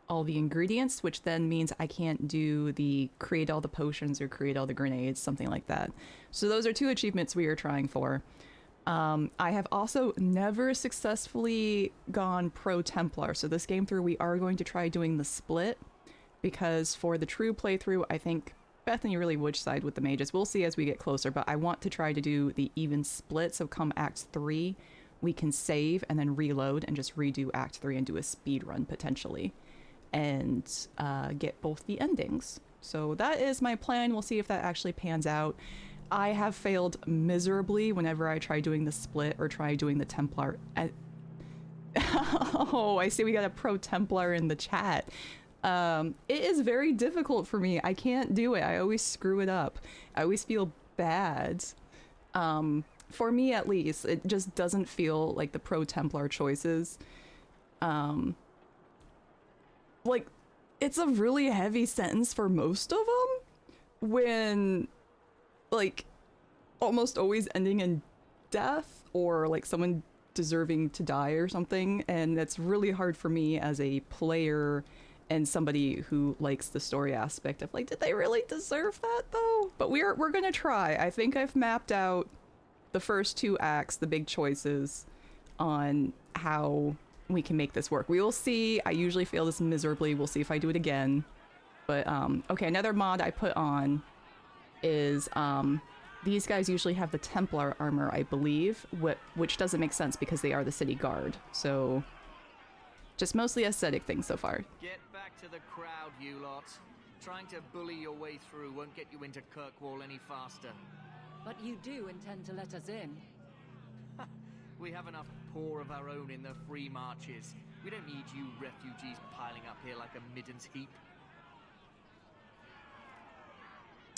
S1: all the ingredients, which then means I can't do the create all the potions or create all the grenades, something like that. So those are two achievements we are trying for. I have also never successfully gone pro Templar, so this game through we are going to try doing the split, because for the true playthrough I think Bethany really would side with the mages. We'll see as we get closer, but I want to try to do the even split, so come Act 3 we can save and then reload and just redo Act 3 and do a speed run potentially, and get both the endings. So that is my plan. We'll see if that actually pans out. I have failed miserably whenever I try doing the split or try doing the Templar. Oh, I see we got a pro Templar in the chat. It is very difficult for me. I can't do it. I always screw it up. I always feel bad. For me at least, it just doesn't feel like the pro Templar choices. Like, it's a really heavy sentence for most of them, when, like, almost always ending in death or like someone deserving to die or something, and that's really hard for me as a player and somebody who likes the story aspect of like, did they really deserve that though? But we're gonna try. I think I've mapped out the first 2 acts, the big choices, on how we can make this work. We will see. I usually fail this miserably. We'll see if I do it again. But, okay, another mod I put on is, these guys usually have the Templar armor, I believe, which doesn't make sense because they are the city guard. So, just mostly aesthetic things so far.
S5: Get back to the crowd, you lot. Trying to bully your way through won't get you into Kirkwall any faster.
S2: But you do intend to let us in.
S5: We have enough poor of our own in the free marches. We don't need you refugees piling up here like a middens heap.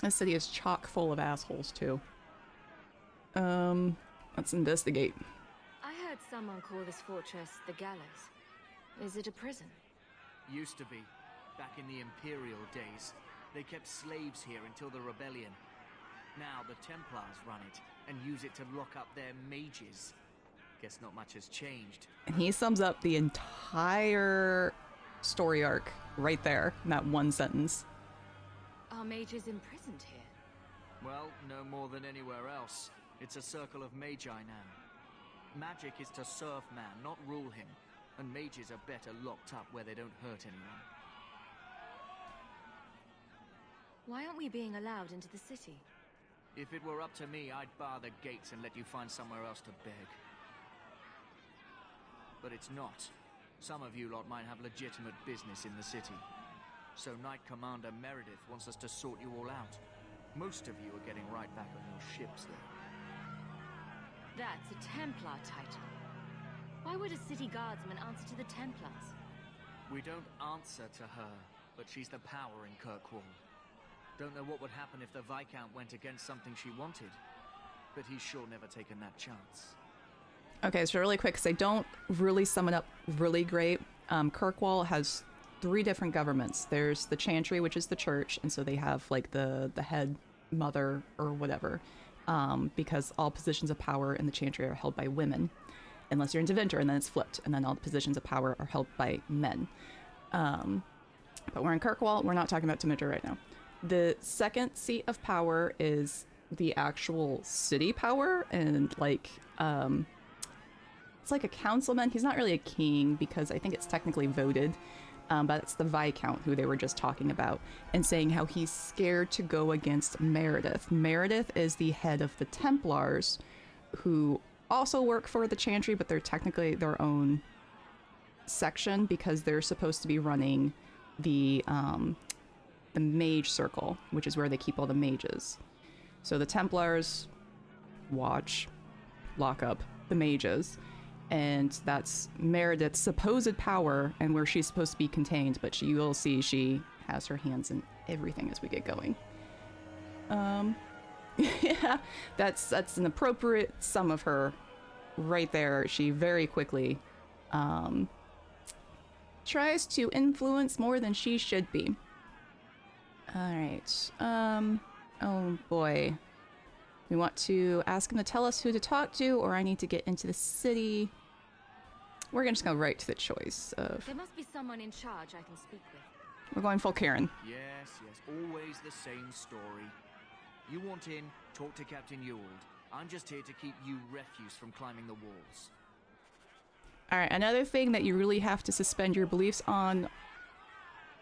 S1: This city is chock full of assholes, too. Let's investigate.
S8: I heard someone call this fortress the Gallows. Is it a prison?
S5: Used to be. Back in the Imperial days. They kept slaves here until the rebellion. Now the Templars run it, and use it to lock up their mages. Guess not much has changed.
S1: And he sums up the entire story arc right there, in that one sentence.
S8: Are mages imprisoned here?
S5: Well, no more than anywhere else. It's a circle of magi now. Magic is to serve man, not rule him. And mages are better locked up where they don't hurt anyone.
S8: Why aren't we being allowed into the city?
S5: If it were up to me, I'd bar the gates and let you find somewhere else to beg. But it's not. Some of you lot might have legitimate business in the city. So Knight Commander Meredith wants us to sort you all out. Most of you are getting right back on your ships, though.
S8: That's a Templar title. Why would a city guardsman answer to the Templars?
S5: We don't answer to her, but she's the power in Kirkwall. Don't know what would happen if the Viscount went against something she wanted, but he's sure never taken that chance.
S1: Okay, so really quick, because I don't really sum it up really great. Kirkwall has 3 different governments. There's the Chantry, which is the church, and so they have like the head mother or whatever, because all positions of power in the Chantry are held by women, unless you're in Deventer, and then it's flipped, and then all the positions of power are held by men. But we're in Kirkwall. We're not talking about Deventer right now. The second seat of power is the actual city power, and like it's like a councilman. He's not really a king because I think it's technically voted, but it's the Viscount who they were just talking about and saying how he's scared to go against Meredith. Meredith is the head of the Templars, who also work for the Chantry, but they're technically their own section because they're supposed to be running the Mage Circle, which is where they keep all the mages. So the Templars watch, lock up the mages, and that's Meredith's supposed power and where she's supposed to be contained, but you will see she has her hands in everything as we get going. Yeah, that's an appropriate sum of her right there. She very quickly tries to influence more than she should be. Alright, oh boy. We want to ask him to tell us who to talk to, or I need to get into the city. We're just gonna go right to the choice of...
S8: There must be someone in charge I can speak with.
S1: We're going full Karen.
S5: Yes, always the same story. You want in, talk to Captain Ewald. I'm just here to keep you refuse from climbing the walls.
S1: Alright, another thing that you really have to suspend your beliefs on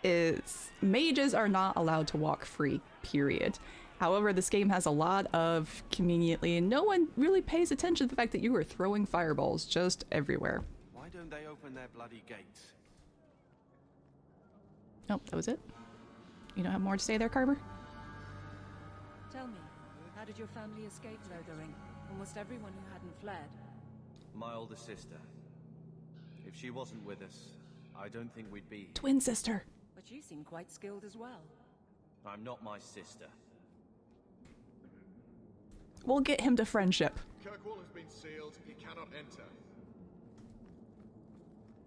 S1: is mages are not allowed to walk free, period. However, this game has a lot of, conveniently, and no one really pays attention to the fact that you are throwing fireballs just everywhere.
S9: Why don't they open their bloody gates?
S1: Oh, that was it? You don't have more to say there, Carver?
S2: Tell me, how did your family escape Lothering? Almost everyone who hadn't fled.
S9: My older sister. If she wasn't with us, I don't think we'd be here.
S1: Twin sister.
S2: But you seem quite skilled as well.
S9: I'm not my sister.
S1: We'll get him to friendship.
S11: Kirkwall has been sealed. He cannot enter.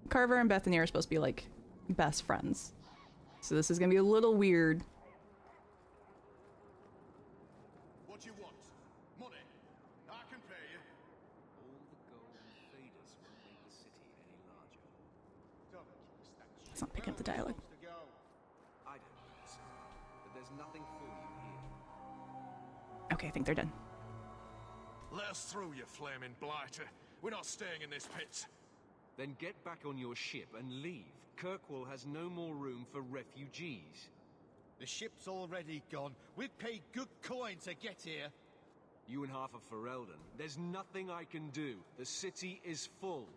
S1: Carver and Bethany are supposed to be like best friends. So this is gonna be a little weird.
S11: What do you want? Money? I can pay you.
S9: All the gold and faders won't make the city any larger.
S11: Don't keep us that
S1: Let's not pick up the dialogue.
S9: I don't know, sir, but there's nothing for you here.
S1: Okay, I think they're done.
S11: Let us through, you flaming blighter. We're not staying in this pit.
S9: Then get back on your ship and leave. Kirkwall has no more room for refugees.
S12: The ship's already gone. We've paid good coin to get here.
S9: You and half of Ferelden. There's nothing I can do. The city is full.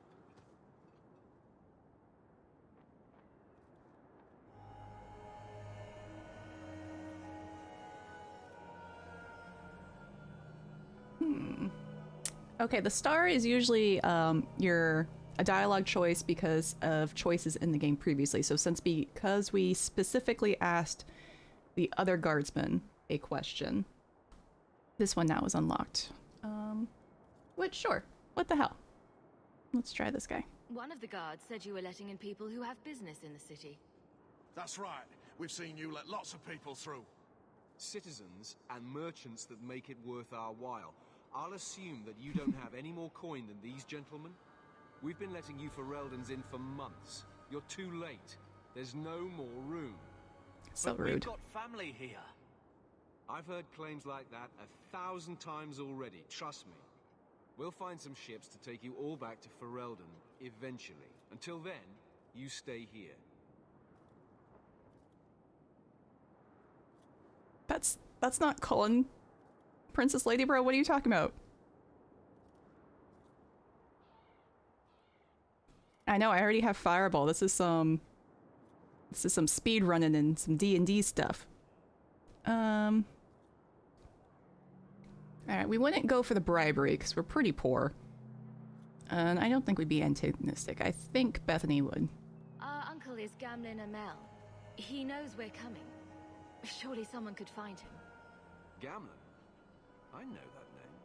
S1: Okay, the star is usually a dialogue choice because of choices in the game previously. So because we specifically asked the other guardsman a question, this one now is unlocked. Which, sure, what the hell? Let's try this guy.
S8: One of the guards said you were letting in people who have business in the city.
S11: That's right. We've seen you let lots of people through.
S9: Citizens and merchants that make it worth our while. I'll assume that you don't have any more coin than these gentlemen. We've been letting you Fereldans in for months. You're too late. There's no more room.
S1: So
S9: but
S1: rude.
S9: We've got family here. I've heard claims like that 1,000 times already, trust me. We'll find some ships to take you all back to Ferelden, eventually. Until then, you stay here.
S1: That's not Cullen. Princess Ladybro, what are you talking about? I know, I already have Fireball. This is some speed running and some D&D stuff. Alright, we wouldn't go for the bribery because we're pretty poor. And I don't think we'd be antagonistic. I think Bethany would.
S8: Our uncle is Gamlen Amel. He knows we're coming. Surely someone could find him.
S9: Gamlen? I know that name.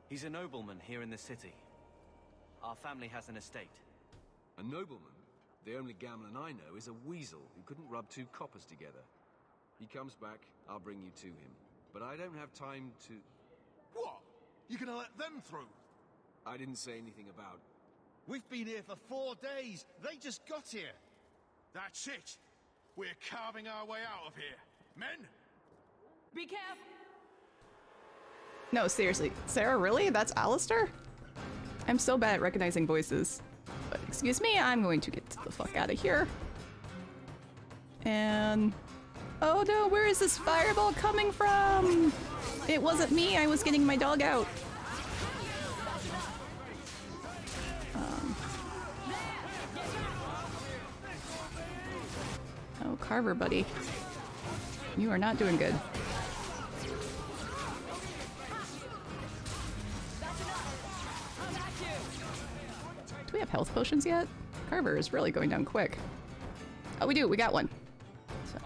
S13: He's a nobleman here in the city. Our family has an estate.
S9: A nobleman? The only Gamlen I know is a weasel who couldn't rub two coppers together. He comes back, I'll bring you to him. But I don't have time to...
S11: What? You gonna let them through?
S9: I didn't say anything about...
S12: We've been here for 4 days. They just got here.
S11: That's it. We're carving our way out of here. Men?
S7: Be careful!
S1: No, seriously. Sarah, really? That's Alistair? I'm so bad at recognizing voices. But excuse me, I'm going to get the fuck out of here. And... oh no, where is this fireball coming from? It wasn't me, I was getting my dog out. Oh, Carver, buddy. You are not doing good. Do we have health potions yet? Carver is really going down quick. Oh, we do. We got one. So,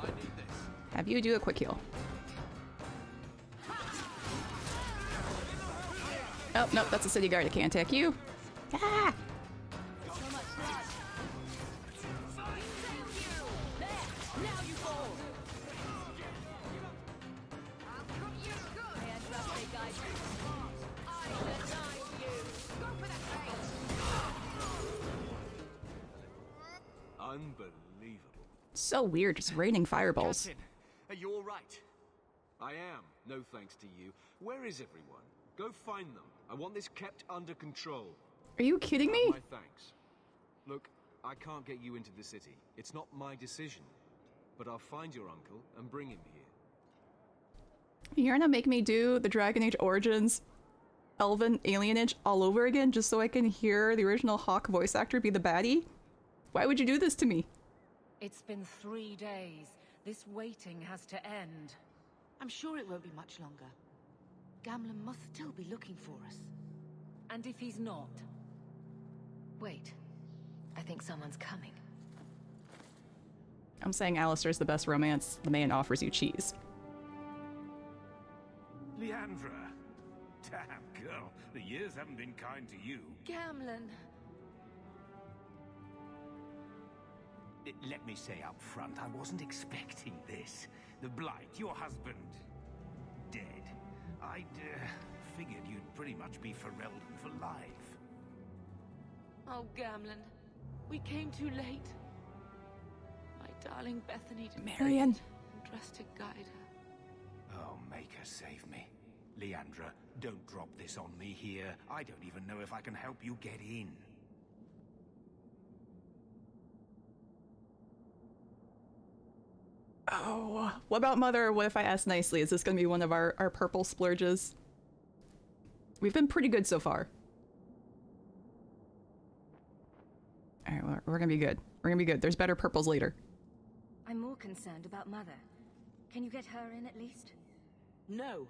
S1: have you do a quick heal. Oh, nope. That's a city guard. I can't attack you. Ah!
S9: Unbelievable.
S1: So weird, just raining fireballs.
S9: Captain, are you all right? I am, no thanks to you. Where is everyone? Go find them. I want this kept under control.
S1: Are you kidding me?
S9: My thanks. Look, I can't get you into the city. It's not my decision. But I'll find your uncle and bring him here.
S1: You're gonna make me do the Dragon Age Origins Elven Alienage all over again just so I can hear the original Hawke voice actor be the baddie? Why would you do this to me?
S2: It's been 3 days. This waiting has to end.
S6: I'm sure it won't be much longer. Gamlen must still be looking for us.
S2: And if he's not?
S8: Wait. I think someone's coming.
S1: I'm saying Alistair's the best romance. The man offers you cheese.
S11: Leandra. Damn, girl. The years haven't been kind to you.
S6: Gamlen.
S11: Let me say up front, I wasn't expecting this. The Blight, your husband, dead. I'd figured you'd pretty much be Ferelden for life.
S6: Oh, Gamlen. We came too late. My darling Bethany didn't
S1: Marion.
S6: trust to guide her.
S11: Oh, make her save me. Leandra, don't drop this on me here. I don't even know if I can help you get in.
S1: Oh, what about Mother? What if I ask nicely? Is this going to be one of our purple splurges? We've been pretty good so far. Alright, we're going to be good. We're going to be good. There's better purples later.
S8: I'm more concerned about Mother. Can you get her in at least?
S6: No.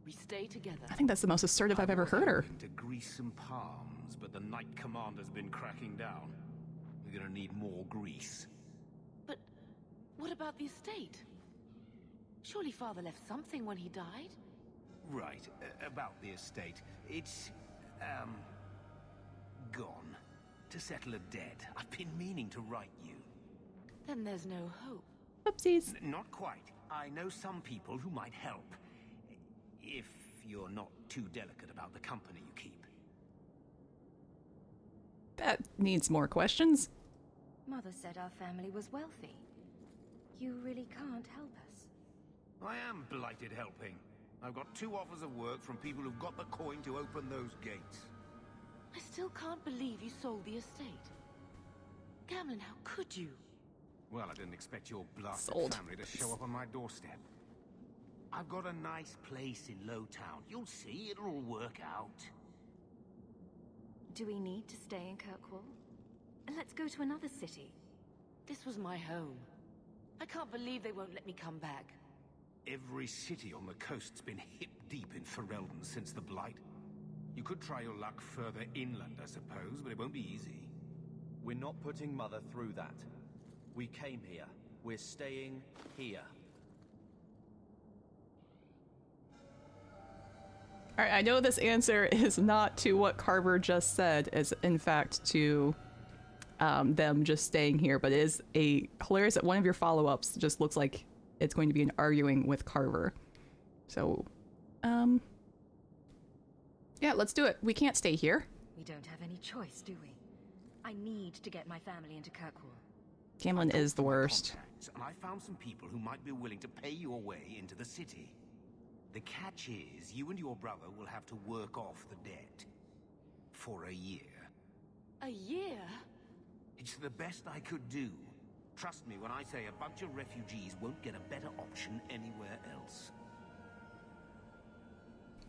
S6: We stay together.
S1: I think that's the most assertive I've ever heard her.
S11: To grease some palms, but the Knight Commander's been cracking down. We're gonna need more grease.
S6: But what about the estate? Surely Father left something when he died?
S11: Right, about the estate. It's, gone. To settle a debt. I've been meaning to write you.
S6: Then there's no hope.
S1: Oopsies.
S11: Not quite. I know some people who might help. If you're not too delicate about the company you keep.
S1: That needs more questions.
S8: Mother said our family was wealthy. You really can't help us.
S11: I am blighted helping. I've got 2 offers of work from people who've got the coin to open those gates.
S6: I still can't believe you sold the estate. Gamlen, how could you?
S11: Well, I didn't expect your blasted
S1: Sold.
S11: family to show up on my doorstep. I've got a nice place in Lowtown. You'll see, it'll all work out.
S8: Do we need to stay in Kirkwall? Let's go to another city.
S6: This was my home. I can't believe they won't let me come back.
S11: Every city on the coast's been hip-deep in Ferelden since the Blight. You could try your luck further inland, I suppose, but it won't be easy.
S13: We're not putting Mother through that. We came here. We're staying here.
S1: Alright, I know this answer is not to what Carver just said, is in fact to them just staying here, but it is hilarious that one of your follow-ups just looks like it's going to be an arguing with Carver. So, yeah, let's do it. We can't stay here.
S8: We don't have any choice, do we? I need to get my family into Kirkwall.
S1: Gamlen is the worst.
S11: And I found some people who might be willing to pay your way into the city. The catch is, you and your brother will have to work off the debt. For a year.
S6: A year?
S11: It's the best I could do. Trust me when I say a bunch of refugees won't get a better option anywhere else.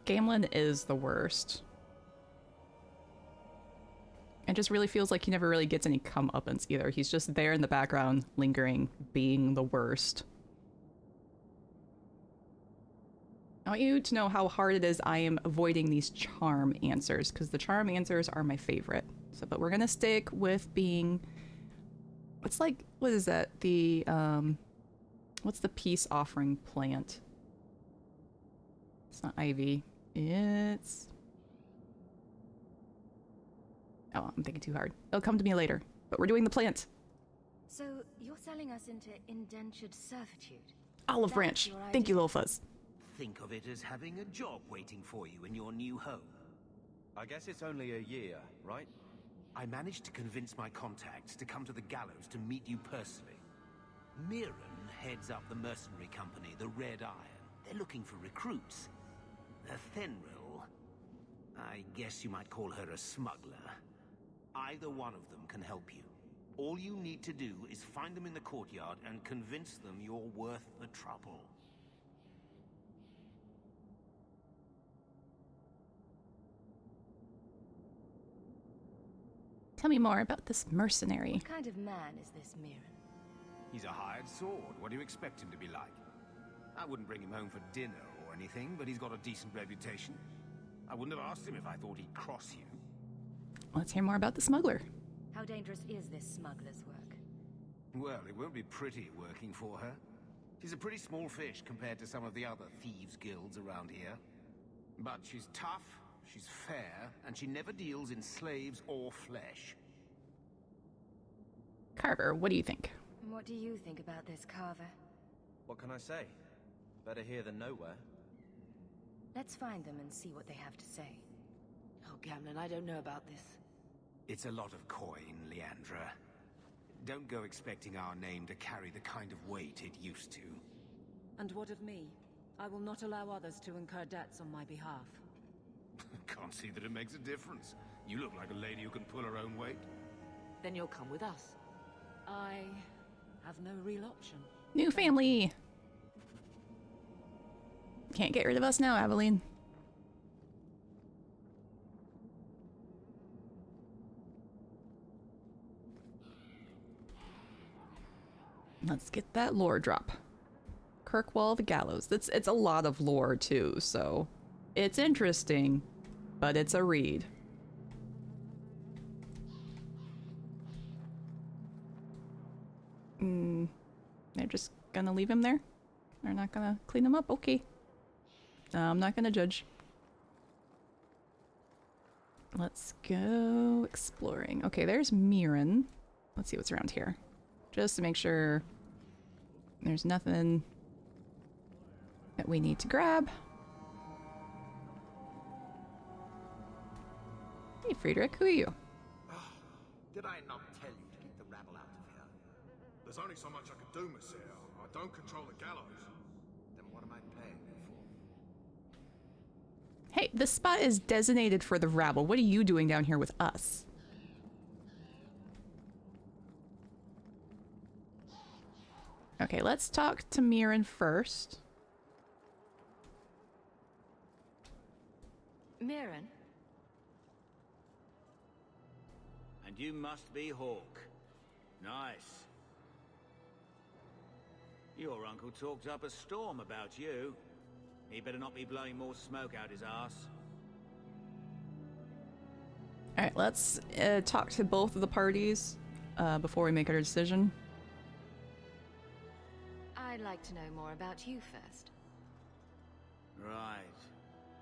S1: Gamlen is the worst. It just really feels like he never really gets any comeuppance either. He's just there in the background, lingering, being the worst. I want you to know how hard it is I am avoiding these charm answers, because the charm answers are my favorite. So, but we're gonna stick with being... What's like, what is that? The, what's the peace offering plant? It's not ivy. It's... Oh, I'm thinking too hard. It'll come to me later. But we're doing the plant.
S8: So, you're selling us into indentured servitude?
S1: Olive branch. Thank you, Lilfuzz.
S11: Think of it as having a job waiting for you in your new home.
S13: I guess it's only a year, right?
S11: I managed to convince my contacts to come to the Gallows to meet you personally. Mirren heads up the mercenary company, the Red Iron. They're looking for recruits. Athenril, I guess you might call her a smuggler. Either one of them can help you. All you need to do is find them in the courtyard and convince them you're worth the trouble.
S1: Tell me more about this mercenary.
S8: What kind of man is this Mirren?
S11: He's a hired sword. What do you expect him to be like? I wouldn't bring him home for dinner or anything, but he's got a decent reputation. I wouldn't have asked him if I thought he'd cross you.
S1: Let's hear more about the smuggler.
S8: How dangerous is this smuggler's work?
S11: Well, it won't be pretty working for her. She's a pretty small fish compared to some of the other thieves' guilds around here. But she's tough, she's fair, and she never deals in slaves or flesh.
S1: Carver, what do you think?
S8: What do you think about this, Carver?
S13: What can I say? Better here than nowhere.
S8: Let's find them and see what they have to say.
S6: Oh, Gamlen, I don't know about this.
S11: It's a lot of coin, Leandra. Don't go expecting our name to carry the kind of weight it used to.
S2: And what of me? I will not allow others to incur debts on my behalf.
S11: Can't see that it makes a difference. You look like a lady who can pull her own weight.
S6: Then you'll come with us.
S2: I have no real option.
S1: New family! Can't get rid of us now, Aveline. Let's get that lore drop. Kirkwall, the Gallows. It's a lot of lore too, so it's interesting, but it's a read. They're just gonna leave him there? They're not gonna clean him up? Okay. I'm not gonna judge. Let's go exploring. Okay, there's Mirren. Let's see what's around here. Just to make sure there's nothing that we need to grab. Hey, Friedrich, who are you?
S12: Did I not tell you to keep the rabble out of here? There's only so much I can do, Monsieur. I don't control the Gallows. Then what am I paying you for?
S1: Hey, this spot is designated for the rabble. What are you doing down here with us? Okay, let's talk to Mirren first.
S8: Mirren?
S14: And you must be Hawke. Nice. Your uncle talked up a storm about you. He better not be blowing more smoke out his ass.
S1: Alright, let's talk to both of the parties before we make our decision.
S8: I'd like to know more about you first.
S14: Right.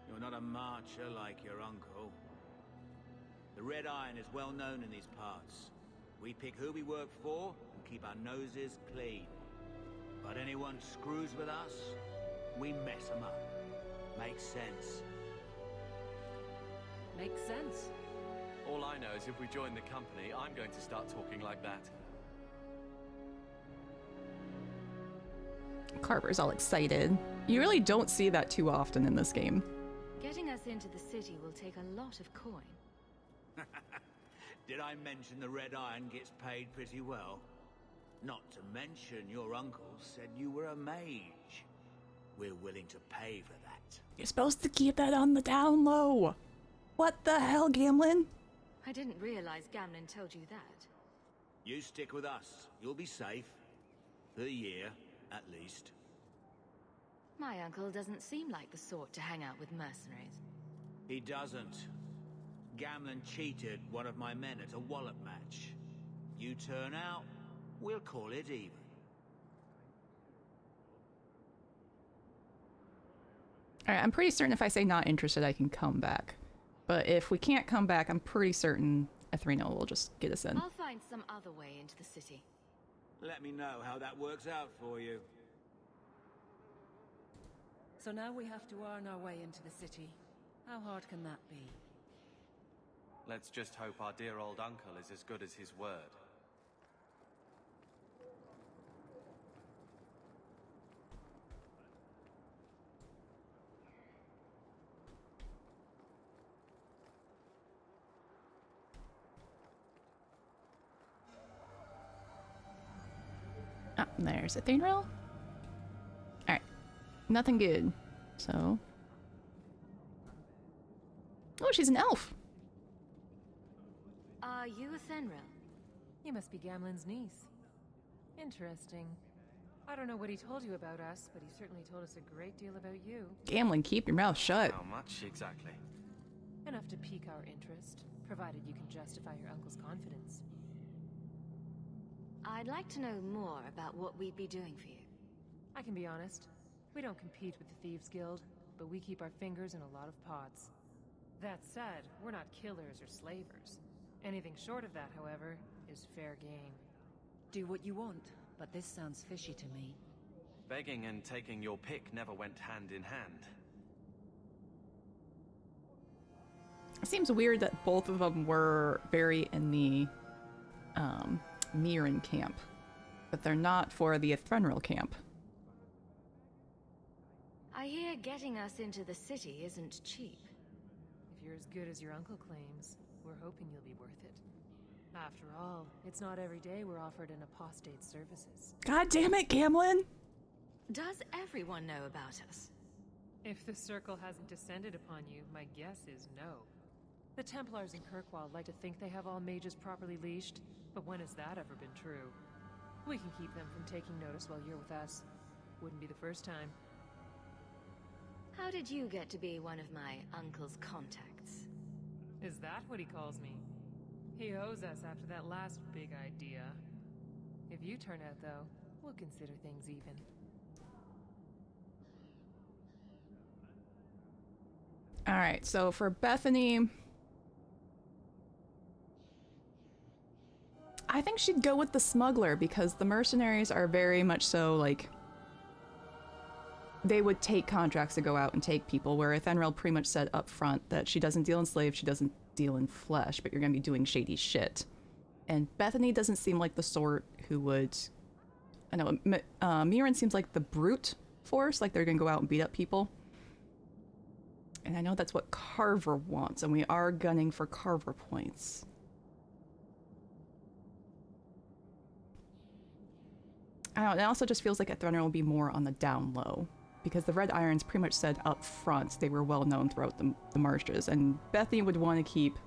S14: You're not a marcher like your uncle. The Red Iron is well known in these parts. We pick who we work for and keep our noses clean. But anyone screws with us, we mess them up. Makes sense.
S2: Makes sense.
S13: All I know is if we join the company, I'm going to start talking like that.
S1: Carver's all excited. You really don't see that too often in this game.
S8: Getting us into the city will take a lot of coin.
S14: Did I mention the Red Iron gets paid pretty well? Not to mention your uncle said you were a mage. We're willing to pay for that.
S1: You're supposed to keep that on the down low. What the hell, Gamlen?
S8: I didn't realize Gamlen told you that.
S14: You stick with us. You'll be safe. For a year, at least.
S8: My uncle doesn't seem like the sort to hang out with mercenaries.
S14: He doesn't. Gamlen cheated one of my men at a wallop match. You turn out, we'll call it even.
S1: Alright, I'm pretty certain if I say not interested, I can come back. But if we can't come back, I'm pretty certain Athenril will just get us in.
S8: I'll find some other way into the city.
S14: Let me know how that works out for you.
S2: So now we have to earn our way into the city. How hard can that be?
S13: Let's just hope our dear old uncle is as good as his word.
S1: Ah, there's Athenril. Alright. Nothing good. So... Oh, she's an elf!
S8: Are you Athenril?
S15: You must be Gamlen's niece. Interesting. I don't know what he told you about us, but he certainly told us a great deal about you.
S1: Gamlen, keep your mouth shut.
S13: How much exactly?
S15: Enough to pique our interest, provided you can justify your uncle's confidence.
S8: I'd like to know more about what we'd be doing for you.
S15: I can be honest. We don't compete with the Thieves Guild, but we keep our fingers in a lot of pots. That said, we're not killers or slavers. Anything short of that, however, is fair game.
S2: Do what you want, but this sounds fishy to me.
S13: Begging and taking your pick never went hand in hand.
S1: It seems weird that both of them were very in the Mirren camp, but they're not for the Athenril camp.
S8: I hear getting us into the city isn't cheap.
S15: If you're as good as your uncle claims, we're hoping you'll be worth it. After all, it's not every day we're offered an apostate's services.
S1: God damn it, Gamlen!
S8: Does everyone know about us?
S15: If the circle hasn't descended upon you, my guess is no. The Templars in Kirkwall like to think they have all mages properly leashed, but when has that ever been true? We can keep them from taking notice while you're with us. Wouldn't be the first time.
S8: How did you get to be one of my uncle's contacts?
S15: Is that what he calls me? He owes us after that last big idea. If you turn out, though, we'll consider things even.
S1: Alright, so for Bethany... I think she'd go with the smuggler, because the mercenaries are very much so, like... They would take contracts to go out and take people, where Athenril pretty much said up front that she doesn't deal in slaves, she doesn't deal in flesh, but you're gonna be doing shady shit. And Bethany doesn't seem like the sort who would... I know, Mirren seems like the brute force, like they're gonna go out and beat up people. And I know that's what Carver wants, and we are gunning for Carver points. I don't know, it also just feels like Athenril will be more on the down low. because the Red Irons pretty much said up front they were well known throughout the marshes, and Bethany would want to keep,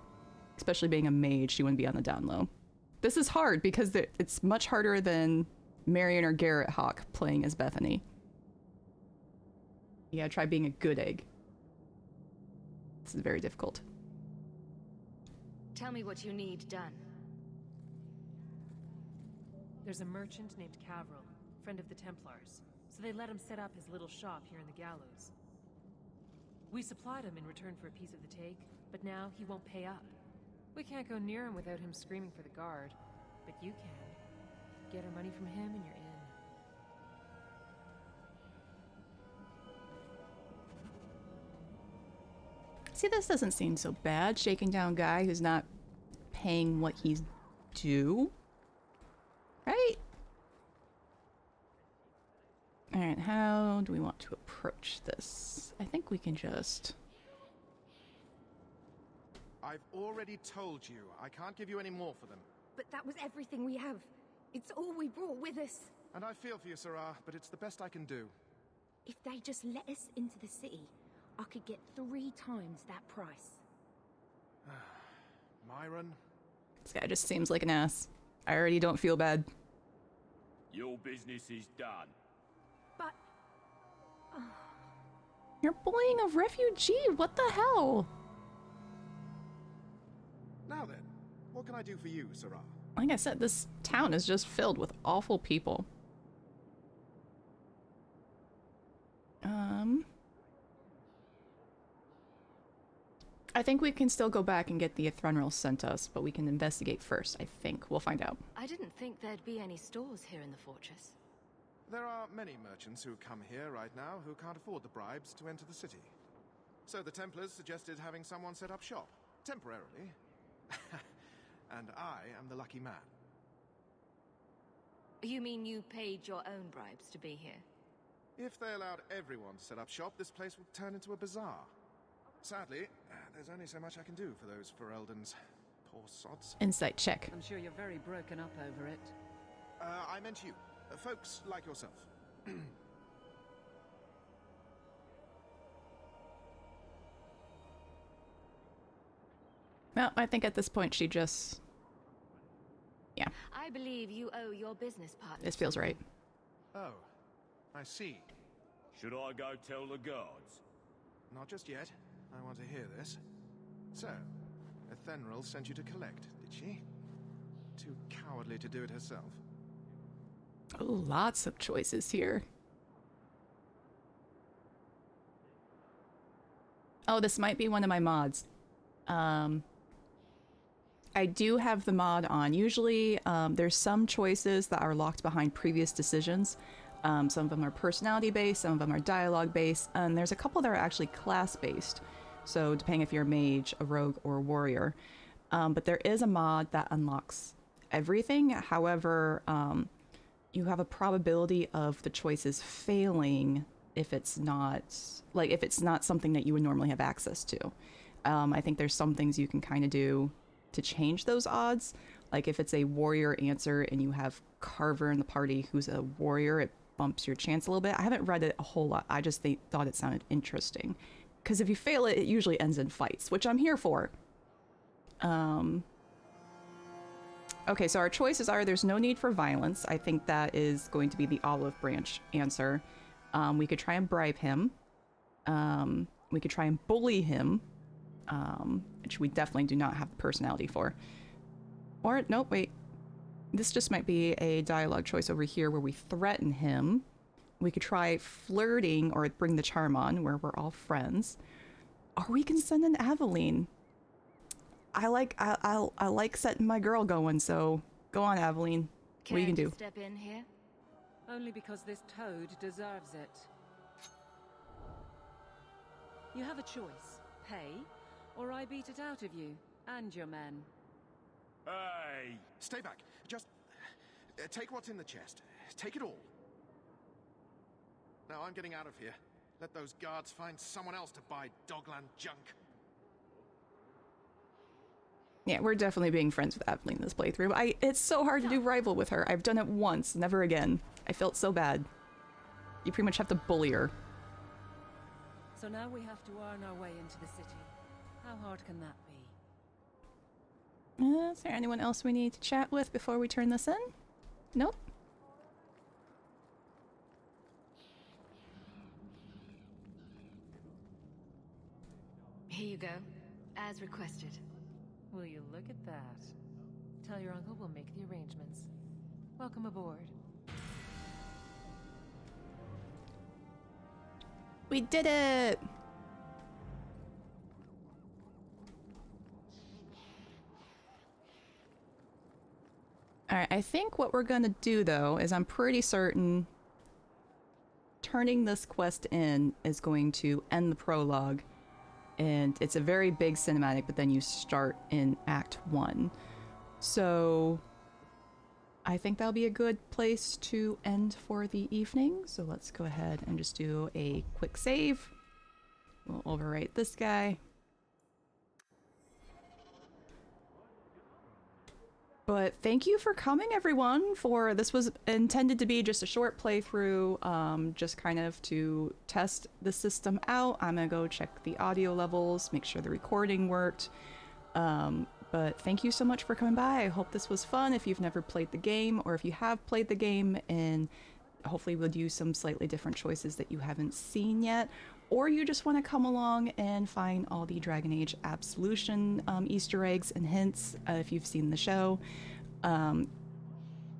S1: especially being a mage, she wouldn't be on the down low. This is hard because it's much harder than Marion or Garrett Hawke playing as Bethany. You gotta try being a good egg. This is very difficult.
S8: Tell me what you need done.
S15: There's a merchant named Cavril, friend of the Templars, so they let him set up his little shop here in the Gallows. We supplied him in return for a piece of the take, but now he won't pay up. We can't go near him without him screaming for the guard, but you can. Get our money from him and you're in.
S1: See, this doesn't seem so bad. Shaking down guy who's not paying what he's due. Right? Alright, how do we want to approach this? I think we can just...
S12: I've already told you, I can't give you any more for them.
S16: But that was everything we have. It's all we brought with us.
S12: And I feel for you, Sarah, but it's the best I can do.
S16: If they just let us into the city, I could get 3 times that price.
S12: Myron?
S1: This guy just seems like an ass. I already don't feel bad.
S17: Your business is done.
S16: But...
S1: You're bullying a refugee! What the hell?
S12: Now then, what can I do for you, Sarah?
S1: Like I said, this town is just filled with awful people. I think we can still go back and get the Athenril sent us, but we can investigate first, I think. We'll find out.
S8: I didn't think there'd be any stores here in the fortress.
S12: There are many merchants who come here right now who can't afford the bribes to enter the city. So the Templars suggested having someone set up shop, temporarily. And I am the lucky man.
S8: You mean you paid your own bribes to be here?
S12: If they allowed everyone to set up shop, this place would turn into a bazaar. Sadly, there's only so much I can do for those Ferelden's poor sods.
S1: Insight check.
S2: I'm sure you're very broken up over it.
S12: I meant you. Folks like yourself.
S1: Well, I think at this point she just... Yeah.
S8: I believe you owe your business partner.
S1: This feels right.
S12: Oh, I see.
S17: Should I go tell the guards?
S12: Not just yet. I want to hear this. So, Athenril sent you to collect, did she? Too cowardly to do it herself.
S1: Oh, lots of choices here. Oh, this might be one of my mods. I do have the mod on. Usually, there's some choices that are locked behind previous decisions. Some of them are personality-based, some of them are dialogue-based, and there's a couple that are actually class-based. So depending if you're a mage, a rogue, or a warrior. But there is a mod that unlocks everything. However, you have a probability of the choices failing if it's not something that you would normally have access to. I think there's some things you can kind of do to change those odds. Like if it's a warrior answer and you have Carver in the party who's a warrior, it bumps your chance a little bit. I haven't read it a whole lot. I just thought it sounded interesting. Because if you fail it, it usually ends in fights, which I'm here for. Okay, so our choices are there's no need for violence. I think that is going to be the olive branch answer. We could try and bribe him. We could try and bully him. Which we definitely do not have the personality for. Or, no, wait. This just might be a dialogue choice over here where we threaten him. We could try flirting or bring the charm on where we're all friends. Or we can send an Aveline. I like setting my girl going, so go on, Aveline. What you can do?
S8: Step in here?
S2: Only because this toad deserves it. You have a choice. Pay, or I beat it out of you and your men.
S12: Hey! Stay back. Just take what's in the chest. Take it all. Now I'm getting out of here. Let those guards find someone else to buy Dogland junk.
S1: Yeah, we're definitely being friends with Aveline in this playthrough. It's so hard to do rival with her. I've done it once, never again. I felt so bad. You pretty much have to bully her.
S2: So now we have to earn our way into the city. How hard can that be?
S1: Is there anyone else we need to chat with before we turn this in? Nope.
S8: Here you go, as requested.
S15: Will you look at that? Tell your uncle we'll make the arrangements. Welcome aboard.
S1: We did it! Alright, I think what we're gonna do though is I'm pretty certain turning this quest in is going to end the prologue. And it's a very big cinematic, but then you start in Act 1. So I think that'll be a good place to end for the evening. So let's go ahead and just do a quick save. We'll overwrite this guy. But thank you for coming, everyone. This was intended to be just a short playthrough, just kind of to test the system out. I'm gonna go check the audio levels, make sure the recording worked. But thank you so much for coming by. I hope this was fun if you've never played the game, or if you have played the game and hopefully we'll do some slightly different choices that you haven't seen yet. Or you just want to come along and find all the Dragon Age Absolution Easter eggs and hints if you've seen the show.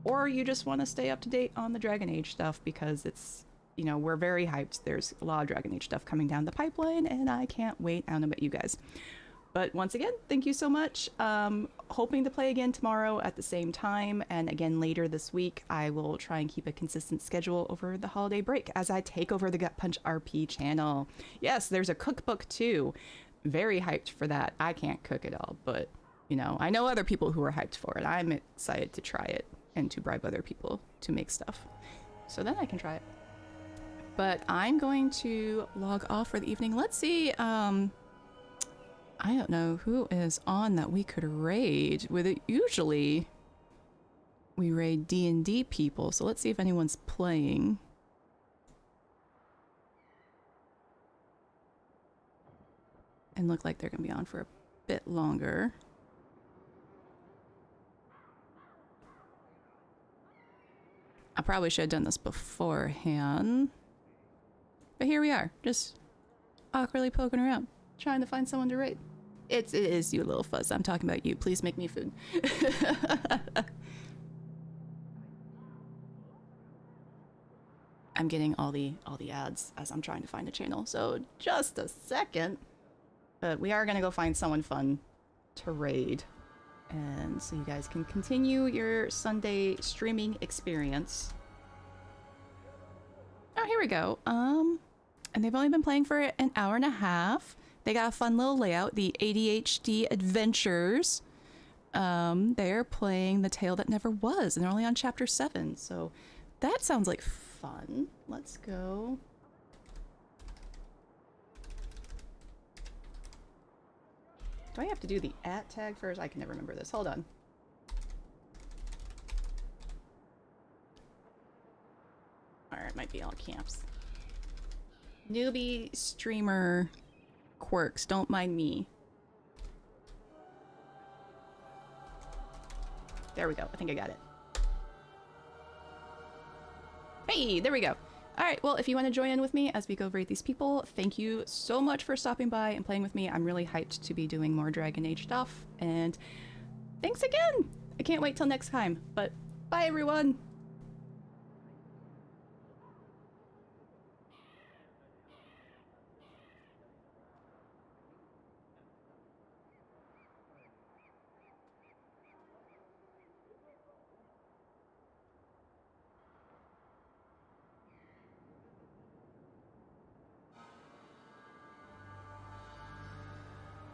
S1: Or you just want to stay up to date on the Dragon Age stuff because it's, you know, we're very hyped. There's a lot of Dragon Age stuff coming down the pipeline and I can't wait. I don't know about you guys. But once again, thank you so much. Hoping to play again tomorrow at the same time. And again, later this week, I will try and keep a consistent schedule over the holiday break as I take over the GutPunchRP channel. Yes, there's a cookbook too. Very hyped for that. I can't cook it all, but you know, I know other people who are hyped for it. I'm excited to try it and to bribe other people to make stuff. So then I can try it. But I'm going to log off for the evening. Let's see, I don't know who is on that we could raid with it. Usually we raid D&D people, so let's see if anyone's playing. And look like they're gonna be on for a bit longer. I probably should have done this beforehand. But here we are, just awkwardly poking around, trying to find someone to raid. It is you, little fuzz. I'm talking about you. Please make me food. I'm getting all the ads as I'm trying to find a channel. So just a second. But we are gonna go find someone fun to raid, and so you guys can continue your Sunday streaming experience. Oh, here we go. And they've only been playing for an hour and a half. They got a fun little layout, the ADHD Adventures. They're playing The Tale That Never Was, and they're only on chapter 7, so that sounds like fun. Let's go. Do I have to do the @ tag first? I can never remember this. Hold on. Alright, might be all camps. Newbie streamer quirks, don't mind me. There we go. I think I got it. Hey, there we go. Alright, well, if you want to join in with me as we go rate these people, thank you so much for stopping by and playing with me. I'm really hyped to be doing more Dragon Age stuff, and thanks again! I can't wait till next time, but bye everyone!